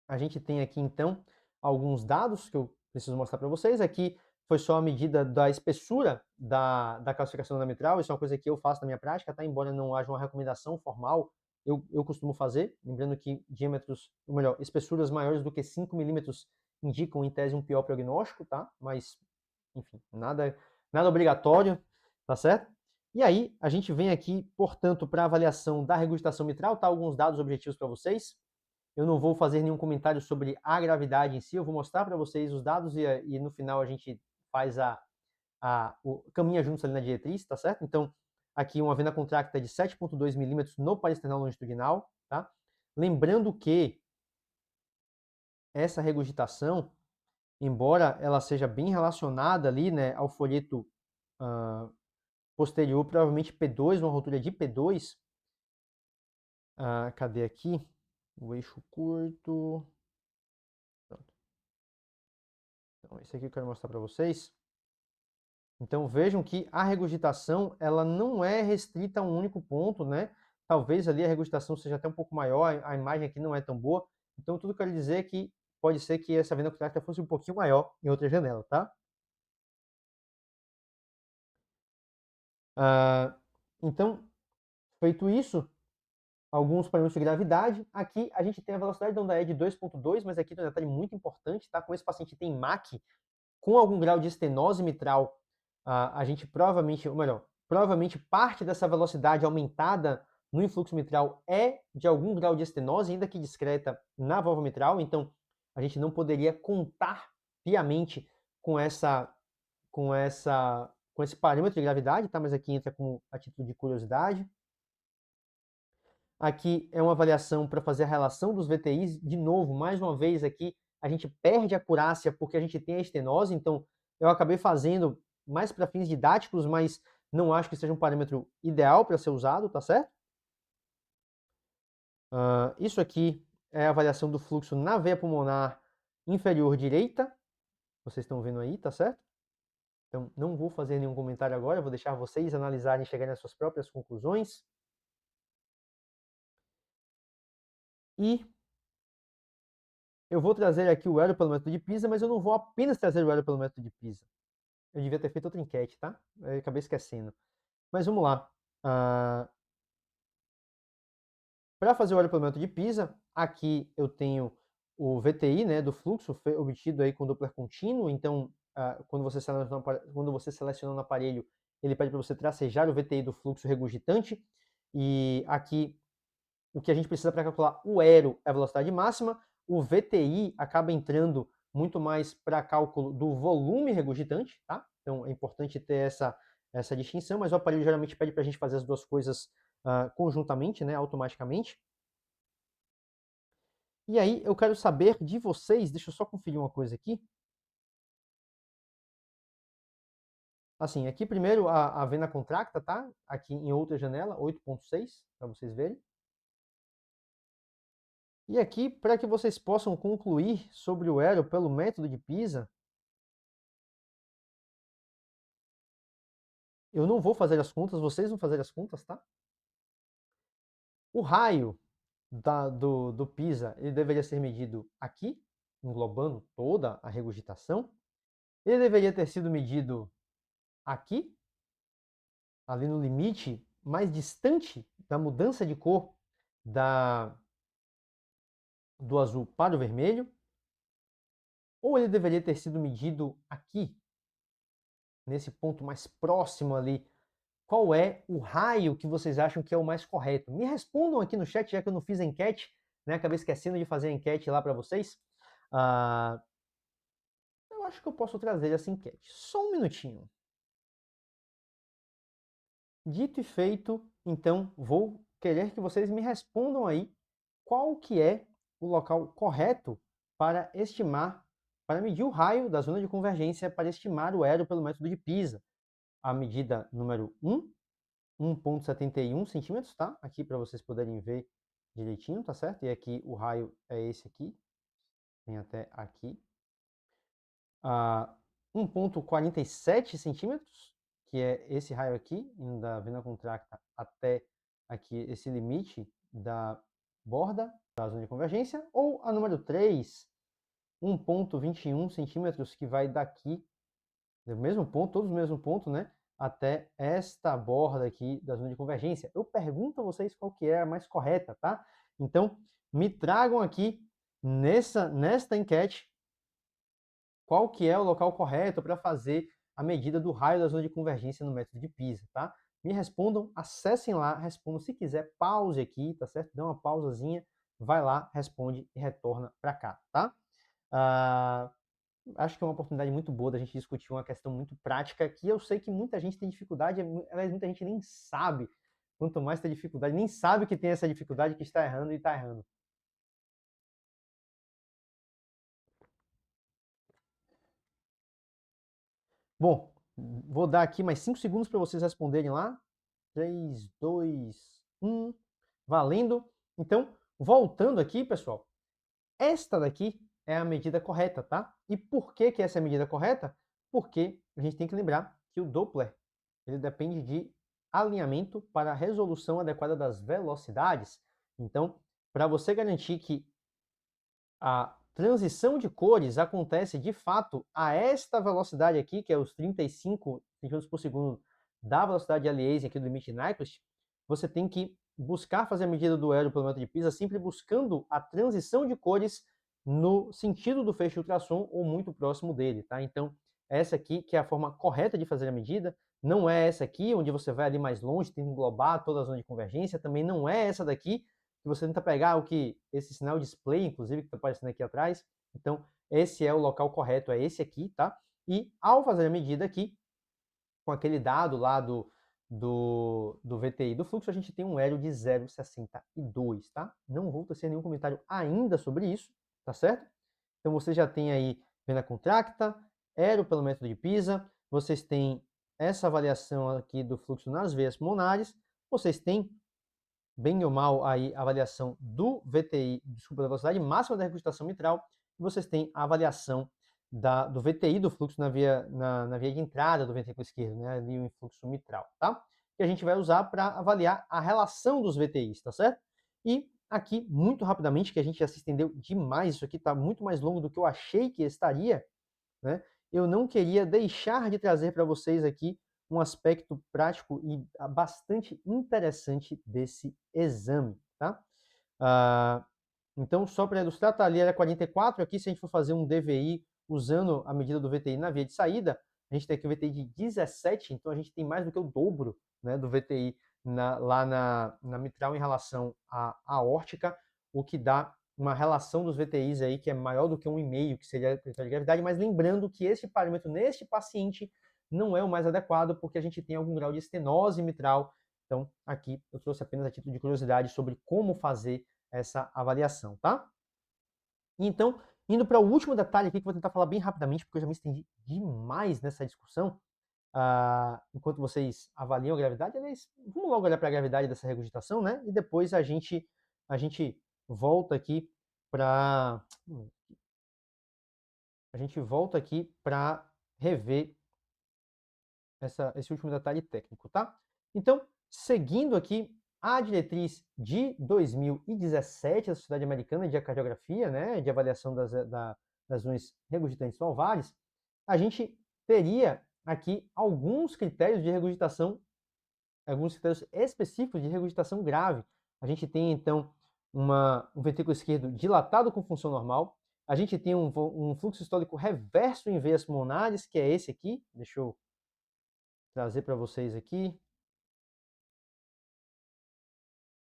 a gente tem aqui então alguns dados que eu preciso mostrar para vocês. Aqui foi só a medida da espessura da calcificação da mitral, isso é uma coisa que eu faço na minha prática, tá? Embora não haja uma recomendação formal, eu costumo fazer, lembrando que diâmetros, ou melhor, espessuras maiores do que 5 milímetros indicam em tese um pior prognóstico, tá? Mas, enfim, nada obrigatório, tá certo? E aí, a gente vem aqui, portanto, para a avaliação da regurgitação mitral, tá? Alguns dados objetivos para vocês. Eu não vou fazer nenhum comentário sobre a gravidade em si, eu vou mostrar para vocês os dados e no final a gente faz caminha juntos ali na diretriz, tá certo? Então, aqui uma vena contracta de 7,2 milímetros no parasternal longitudinal, tá? Lembrando que essa regurgitação, embora ela seja bem relacionada ali, né, ao folheto posterior, provavelmente P2, uma rotura de P2, cadê aqui? O eixo curto. Pronto. Então, esse aqui eu quero mostrar para vocês. Então vejam que a regurgitação ela não é restrita a um único ponto, né? Talvez ali a regurgitação seja até um pouco maior, a imagem aqui não é tão boa. Então tudo que eu quero dizer é que pode ser que essa vena contracta fosse um pouquinho maior em outra janela, tá? Então, feito isso, alguns parâmetros de gravidade. Aqui a gente tem a velocidade da onda E de 2,2, mas aqui tem um detalhe muito importante, tá? Como esse paciente tem MAC, com algum grau de estenose mitral, a gente provavelmente, ou melhor, provavelmente parte dessa velocidade aumentada no influxo mitral é de algum grau de estenose, ainda que discreta, na válvula mitral. Então, a gente não poderia contar piamente com esse parâmetro de gravidade, tá? Mas aqui entra como a título de curiosidade. Aqui é uma avaliação para fazer a relação dos VTIs. De novo, mais uma vez aqui, a gente perde a acurácia porque a gente tem a estenose, então eu acabei fazendo mais para fins didáticos, mas não acho que seja um parâmetro ideal para ser usado, tá certo? Isso aqui é a avaliação do fluxo na veia pulmonar inferior direita, vocês estão vendo aí, tá certo? Então não vou fazer nenhum comentário agora, vou deixar vocês analisarem e chegarem às suas próprias conclusões. E eu vou trazer aqui o aeropelômetro de Pisa, mas eu não vou apenas trazer o aeropelômetro de Pisa. Eu devia ter feito outra enquete, tá? Eu acabei esquecendo. Mas vamos lá. Para fazer o aeropelômetro de Pisa, aqui eu tenho o VTI, né, do fluxo obtido aí com Doppler contínuo. Então, quando você seleciona no aparelho, ele pede para você tracejar o VTI do fluxo regurgitante. E aqui, o que a gente precisa para calcular o aero é a velocidade máxima. O VTI acaba entrando muito mais para cálculo do volume regurgitante, tá? Então, é importante ter essa distinção, mas o aparelho geralmente pede para a gente fazer as duas coisas conjuntamente, né, automaticamente. E aí eu quero saber de vocês, deixa eu só conferir uma coisa aqui. Assim, aqui primeiro a vena contracta, tá? Aqui em outra janela, 8.6, para vocês verem. E aqui, para que vocês possam concluir sobre o Ero pelo método de Pisa, eu não vou fazer as contas, vocês vão fazer as contas, tá? O raio do Pisa, ele deveria ser medido aqui, englobando toda a regurgitação. Ele deveria ter sido medido aqui, ali no limite mais distante da mudança de cor do azul para o vermelho, ou ele deveria ter sido medido aqui, nesse ponto mais próximo ali. Qual é o raio que vocês acham que é o mais correto? Me respondam aqui no chat, já que eu não fiz a enquete, né? Acabei esquecendo de fazer a enquete lá para vocês. Eu acho que eu posso trazer essa enquete. Só um minutinho. Dito e feito, então vou querer que vocês me respondam aí qual que é o local correto para estimar, para medir o raio da zona de convergência para estimar o Ero pelo método de Pisa. A medida número 1, 1,71 centímetros, tá? Aqui para vocês poderem ver direitinho, tá certo? E aqui o raio é esse aqui, vem até aqui. 1,47 centímetros, que é esse raio aqui, indo da vena contracta até aqui esse limite da borda da zona de convergência, ou a número 3, 1,21 centímetros, que vai daqui, do mesmo ponto, todos no mesmo ponto, né, até esta borda aqui da zona de convergência. Eu pergunto a vocês qual que é a mais correta, tá? Então, me tragam aqui nesta enquete qual que é o local correto para fazer a medida do raio da zona de convergência no método de Pisa, tá? Me respondam, acessem lá, respondam. Se quiser, pause aqui, tá certo? Dá uma pausazinha, vai lá, responde e retorna para cá, tá? Acho que é uma oportunidade muito boa da gente discutir uma questão muito prática que eu sei que muita gente tem dificuldade, aliás, muita gente nem sabe. Quanto mais tem dificuldade, nem sabe que tem essa dificuldade, que está errando e está errando. Bom, vou dar aqui mais 5 segundos para vocês responderem lá. 3, 2, 1, valendo. Então, voltando aqui, pessoal, esta daqui é a medida correta, tá? E por que que essa é a medida correta? Porque a gente tem que lembrar que o Doppler, ele depende de alinhamento para a resolução adequada das velocidades. Então, para você garantir que a transição de cores acontece de fato a esta velocidade aqui, que é os 35 centímetros por segundo da velocidade de aliasing aqui do limite de Nyquist, você tem que buscar fazer a medida do Ero pelo método de Pisa sempre buscando a transição de cores no sentido do feixe de ultrassom ou muito próximo dele, tá? Então, essa aqui que é a forma correta de fazer a medida, não é essa aqui, onde você vai ali mais longe, tem que englobar toda a zona de convergência, também não é essa daqui, que você tenta pegar o que esse sinal display, inclusive, que está aparecendo aqui atrás. Então, esse é o local correto, é esse aqui, tá? E ao fazer a medida aqui, com aquele dado lá do VTI do fluxo, a gente tem um Hélio de 0,62, tá? Não vou tecer nenhum comentário ainda sobre isso, tá certo? Então, você já tem aí vena contracta, Hélio pelo método de Pisa, vocês têm essa avaliação aqui do fluxo nas veias pulmonares, vocês têm bem ou mal aí a avaliação do VTI, desculpa, da velocidade máxima da regurgitação mitral, e vocês têm a avaliação do VTI do fluxo na via de entrada do ventrículo esquerdo, né, ali o influxo mitral, tá? Que a gente vai usar para avaliar a relação dos VTIs, tá certo? E aqui, muito rapidamente, que a gente já se estendeu demais, isso aqui está muito mais longo do que eu achei que estaria, né? Eu não queria deixar de trazer para vocês aqui um aspecto prático e bastante interessante desse exame, tá? Então, só para ilustrar, tá, ali era 44, aqui se a gente for fazer um DVI usando a medida do VTI na via de saída, a gente tem aqui o VTI de 17, então a gente tem mais do que o dobro, né, do VTI lá na mitral em relação à aórtica, o que dá uma relação dos VTIs aí que é maior do que 1,5, que seria a critério de gravidade, mas lembrando que esse parâmetro neste paciente não é o mais adequado, porque a gente tem algum grau de estenose mitral Então, aqui eu trouxe apenas a título de curiosidade sobre como fazer essa avaliação, tá? Então, indo para o último detalhe aqui, que eu vou tentar falar bem rapidamente, porque eu já me estendi demais nessa discussão, enquanto vocês avaliam a gravidade, aliás, vamos logo olhar para a gravidade dessa regurgitação, né? E depois a gente volta aqui para rever esse último detalhe técnico, tá? Então, seguindo aqui a diretriz de 2017 da Sociedade Americana de Cardiografia, né, de avaliação das lesões regurgitantes valvares, a gente teria aqui alguns critérios de regurgitação, alguns critérios específicos de regurgitação grave. A gente tem, então, um ventrículo esquerdo dilatado com função normal, a gente tem um fluxo sistólico reverso em veias pulmonares, que é esse aqui, deixa eu trazer para vocês aqui.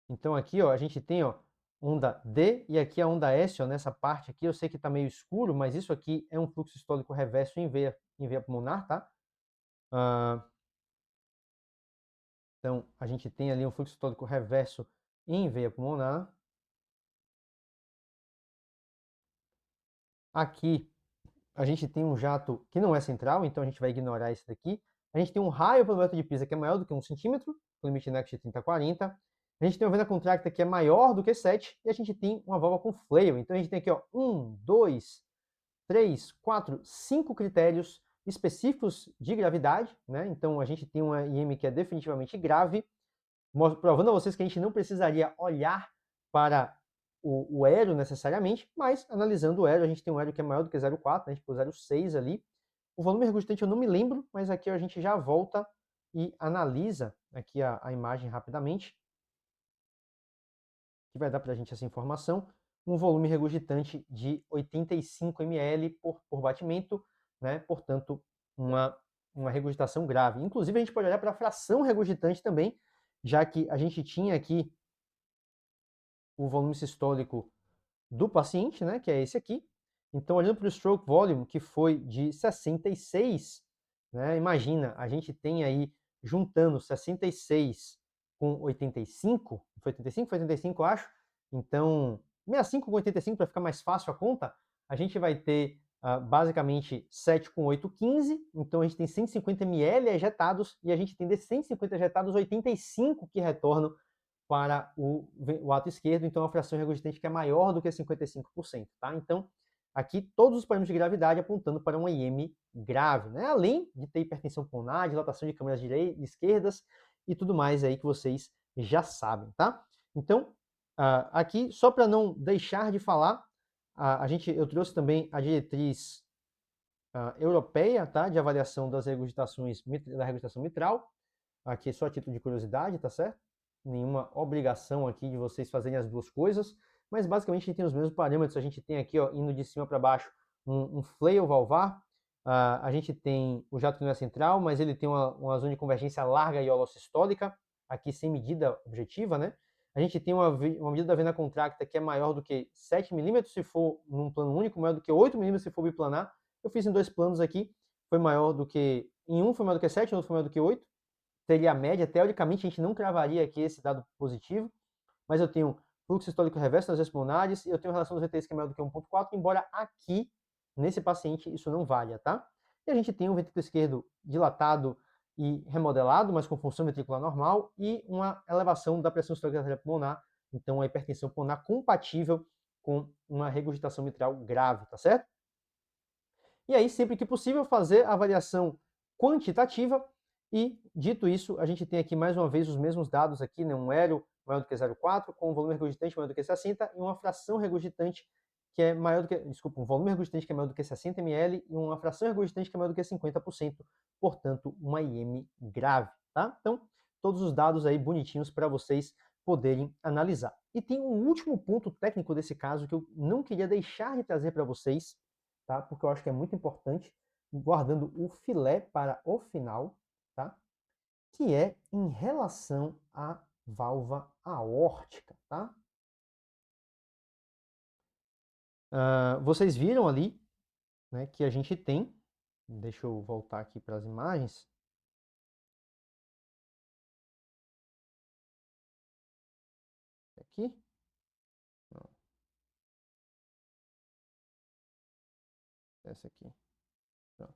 Então aqui, ó, a gente tem, ó, onda D e aqui a onda S, ó, nessa parte aqui. Eu sei que está meio escuro, mas isso aqui é um fluxo sistólico reverso em veia pulmonar, tá? Então a gente tem ali um fluxo sistólico reverso em veia pulmonar. Aqui a gente tem um jato que não é central, então a gente vai ignorar esse daqui. A gente tem um raio pelo metro de Pisa que é maior do que 1 centímetro, com limite next de 30 a 40. A gente tem uma vena contracta que é maior do que 7 e a gente tem uma válvula com flail. Então a gente tem aqui, ó, 1, 2, 3, 4, 5 critérios específicos de gravidade, né? Então a gente tem uma IM que é definitivamente grave, provando a vocês que a gente não precisaria olhar para o Aero necessariamente, mas analisando o Aero, a gente tem um Aero que é maior do que 0,4, né? A gente pôs 0,6 ali. O volume regurgitante eu não me lembro, mas aqui a gente já volta e analisa aqui a imagem rapidamente, que vai dar para a gente essa informação. Um volume regurgitante de 85 ml por batimento, né? Portanto, uma regurgitação grave. Inclusive, a gente pode olhar para a fração regurgitante também, já que a gente tinha aqui o volume sistólico do paciente, né, que é esse aqui. Então, olhando para o stroke volume, que foi de 66, né, imagina, a gente tem aí, juntando 66 com 85, foi 85? Foi 85, eu acho. Então, 65 com 85, para ficar mais fácil a conta, a gente vai ter basicamente 7 com 8, 15. Então, a gente tem 150 ml ejetados e a gente tem desses 150 ejetados, 85 que retornam para o ato esquerdo, então a fração regurgitante que é maior do que 55%, tá? Então, aqui todos os parâmetros de gravidade apontando para uma IM grave, né? Além de ter hipertensão pulmonar, dilatação de câmaras esquerdas e tudo mais aí que vocês já sabem, tá? Então, aqui, só para não deixar de falar, eu trouxe também a diretriz europeia, tá? De avaliação das regurgitações, da regurgitação mitral, aqui é só a título de curiosidade, tá certo? Nenhuma obrigação aqui de vocês fazerem as duas coisas, mas basicamente a gente tem os mesmos parâmetros. A gente tem aqui, ó, indo de cima para baixo, um flail valvar. A gente tem o jato que não é central, mas ele tem uma zona de convergência larga e holocistólica, aqui sem medida objetiva, né? A gente tem uma medida da vena contracta que é maior do que 7 milímetros se for num plano único, maior do que 8 milímetros se for biplanar. Eu fiz em dois planos aqui, foi maior do que, em um foi maior do que 7, no outro foi maior do que 8. Teria a média, teoricamente a gente não cravaria aqui esse dado positivo, mas eu tenho fluxo sistólico reverso nas veias pulmonares e eu tenho relação dos VTs que é maior do que 1,4, embora aqui, nesse paciente, isso não valha, tá? E a gente tem um ventrículo esquerdo dilatado e remodelado, mas com função ventricular normal, e uma elevação da pressão sistólica pulmonar, então a hipertensão pulmonar compatível com uma regurgitação mitral grave, tá certo? E aí, sempre que possível, fazer a avaliação quantitativa. E, dito isso, a gente tem aqui mais uma vez os mesmos dados aqui, né? Um Aero maior do que 0,4, com um volume regurgitante maior do que 60 e uma fração regurgitante que é maior do que, desculpa, um volume regurgitante que é maior do que 60 ml e uma fração regurgitante que é maior do que 50%, portanto, uma IM grave, tá? Então, todos os dados aí bonitinhos para vocês poderem analisar. E tem um último ponto técnico desse caso que eu não queria deixar de trazer para vocês, tá? Porque eu acho que é muito importante, guardando o filé para o final, tá? Que é em relação à válvula aórtica, tá? Vocês viram ali, né, que a gente tem, deixa eu voltar aqui para as imagens, aqui. Não. Essa aqui. Pronto.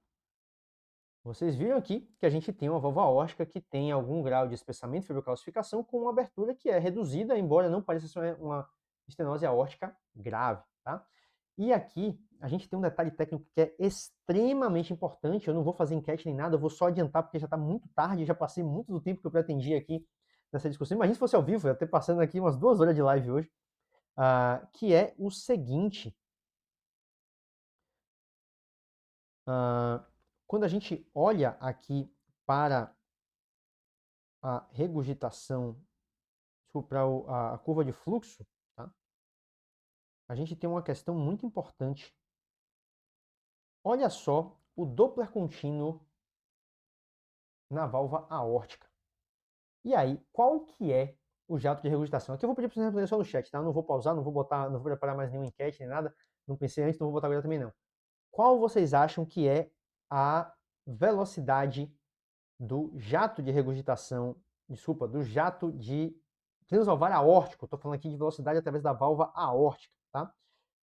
Vocês viram aqui que a gente tem uma válvula aórtica que tem algum grau de espessamento e fibrocalcificação com uma abertura que é reduzida, embora não pareça ser uma estenose aórtica grave, tá? E aqui a gente tem um detalhe técnico que é extremamente importante. Eu não vou fazer enquete nem nada, eu vou só adiantar porque já está muito tarde, já passei muito do tempo que eu pretendia aqui nessa discussão. Imagina se fosse ao vivo, eu ia ter passando aqui umas 2 horas de live hoje, que é o seguinte. Quando a gente olha aqui para a regurgitação, para a curva de fluxo, tá? A gente tem uma questão muito importante. Olha só o Doppler contínuo na válvula aórtica. E aí, qual que é o jato de regurgitação? Aqui eu vou pedir para vocês responderem só no chat, tá? Eu não vou pausar, não vou preparar mais nenhuma enquete nem nada. Não pensei antes, não vou botar agora também não. Qual vocês acham que é a velocidade do jato de regurgitação, desculpa, do jato de transvalvar aórtico? Estou falando aqui de velocidade através da válvula aórtica, tá?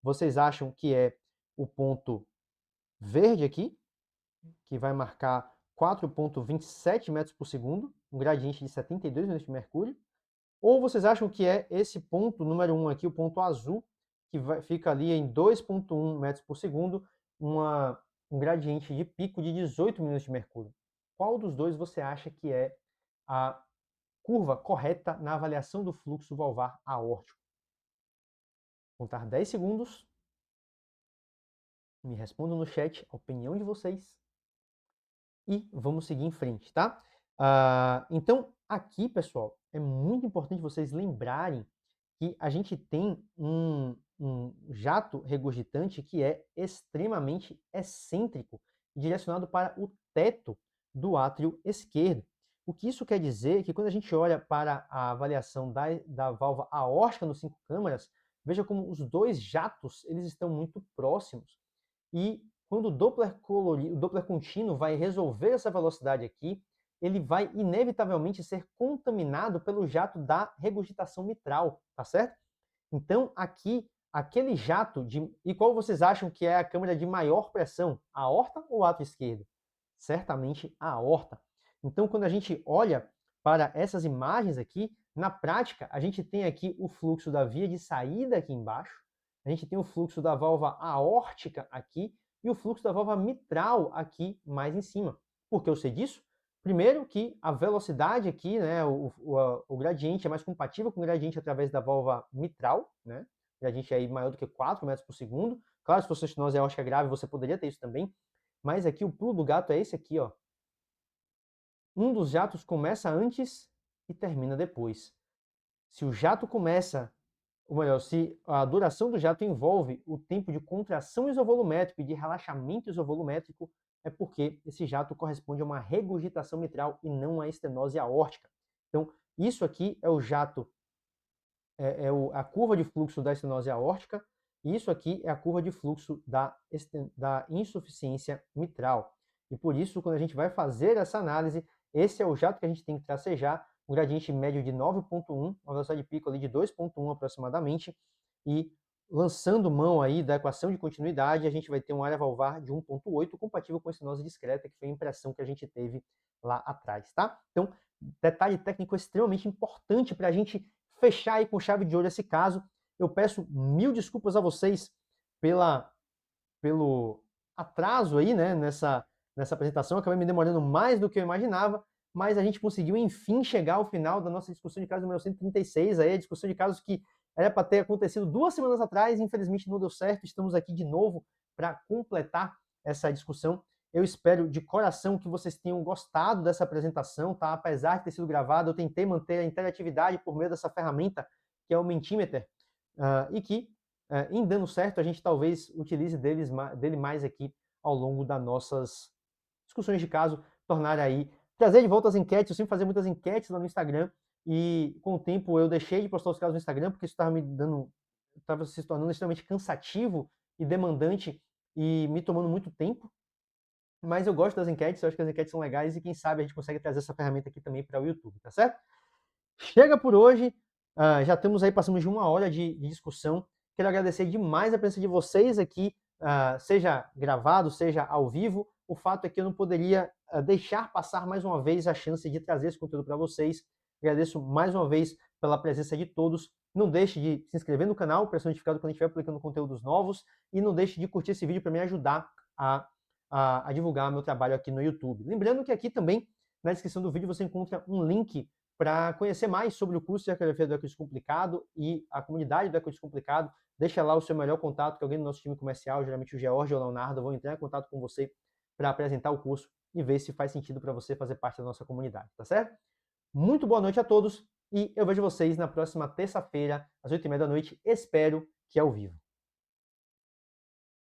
Vocês acham que é o ponto verde aqui, que vai marcar 4,27 metros por segundo, um gradiente de 72 milímetros de mercúrio? Ou vocês acham que é esse ponto número 1 aqui, o ponto azul, que fica ali em 2,1 metros por segundo, um gradiente de pico de 18 milímetros de mercúrio? Qual dos dois você acha que é a curva correta na avaliação do fluxo valvar aórtico? Vou contar 10 segundos. Me respondam no chat a opinião de vocês. E vamos seguir em frente, tá? Então, aqui, pessoal, é muito importante vocês lembrarem que a gente tem um jato regurgitante que é extremamente excêntrico e direcionado para o teto do átrio esquerdo. O que isso quer dizer é que quando a gente olha para a avaliação da válvula aórtica nos 5 câmaras, veja como os dois jatos eles estão muito próximos. E quando o Doppler contínuo vai resolver essa velocidade aqui, ele vai inevitavelmente ser contaminado pelo jato da regurgitação mitral, tá certo? Então, aqui, aquele jato de... E qual vocês acham que é a câmara de maior pressão? A aorta ou o átrio esquerdo? Certamente a aorta. Então, quando a gente olha para essas imagens aqui, na prática, a gente tem aqui o fluxo da via de saída aqui embaixo, a gente tem o fluxo da válvula aórtica aqui e o fluxo da válvula mitral aqui mais em cima. Por que eu sei disso? Primeiro que a velocidade aqui, né, o gradiente é mais compatível com o gradiente através da válvula mitral, né? O gradiente é aí maior do que 4 metros por segundo. Claro, se fosse estenose aórtica grave, você poderia ter isso também. Mas aqui o pulo do gato é esse aqui, ó. Um dos jatos começa antes e termina depois. Se o jato começa, ou melhor, se a duração do jato envolve o tempo de contração isovolumétrica e de relaxamento isovolumétrico, é porque esse jato corresponde a uma regurgitação mitral e não a estenose aórtica. Então, isso aqui é o jato, a curva de fluxo da estenose aórtica, e isso aqui é a curva de fluxo da insuficiência mitral. E por isso, quando a gente vai fazer essa análise, esse é o jato que a gente tem que tracejar, um gradiente médio de 9,1, uma velocidade de pico ali de 2,1 aproximadamente, e lançando mão aí da equação de continuidade, a gente vai ter uma área valvar de 1,8, compatível com a estenose discreta, que foi a impressão que a gente teve lá atrás, tá? Então, detalhe técnico extremamente importante para a gente fechar aí com chave de ouro esse caso. Eu peço 1000 desculpas a vocês pelo atraso aí, né, nessa apresentação. Eu acabei me demorando mais do que eu imaginava, mas a gente conseguiu, enfim, chegar ao final da nossa discussão de caso número 136, aí, a discussão de casos que era para ter acontecido 2 semanas atrás, infelizmente não deu certo. Estamos aqui de novo para completar essa discussão. Eu espero de coração que vocês tenham gostado dessa apresentação, tá? Apesar de ter sido gravado, eu tentei manter a interatividade por meio dessa ferramenta, que é o Mentimeter, e que, em dando certo, a gente talvez utilize dele mais aqui ao longo das nossas discussões de caso, tornar aí, trazer de volta as enquetes. Eu sempre fazia muitas enquetes lá no Instagram, e com o tempo eu deixei de postar os casos no Instagram, porque isso estava se tornando extremamente cansativo e demandante, e me tomando muito tempo. Mas eu gosto das enquetes, eu acho que as enquetes são legais, e quem sabe a gente consegue trazer essa ferramenta aqui também para o YouTube, tá certo? Chega por hoje. Já estamos aí, passamos de 1 hora de discussão. Quero agradecer demais a presença de vocês aqui, seja gravado, seja ao vivo. O fato é que eu não poderia deixar passar mais uma vez a chance de trazer esse conteúdo para vocês. Agradeço mais uma vez pela presença de todos. Não deixe de se inscrever no canal para ser notificado quando a gente estiver publicando conteúdos novos. E não deixe de curtir esse vídeo para me ajudar a divulgar meu trabalho aqui no YouTube. Lembrando que aqui também, na descrição do vídeo, você encontra um link para conhecer mais sobre o curso de arqueografia do Eco Descomplicado e a comunidade do Eco Descomplicado. Deixa lá o seu melhor contato, que alguém do nosso time comercial, geralmente o George ou o Leonardo, vão entrar em contato com você para apresentar o curso e ver se faz sentido para você fazer parte da nossa comunidade, tá certo? Muito boa noite a todos e eu vejo vocês na próxima terça-feira, às 8h30 da noite, espero que ao vivo.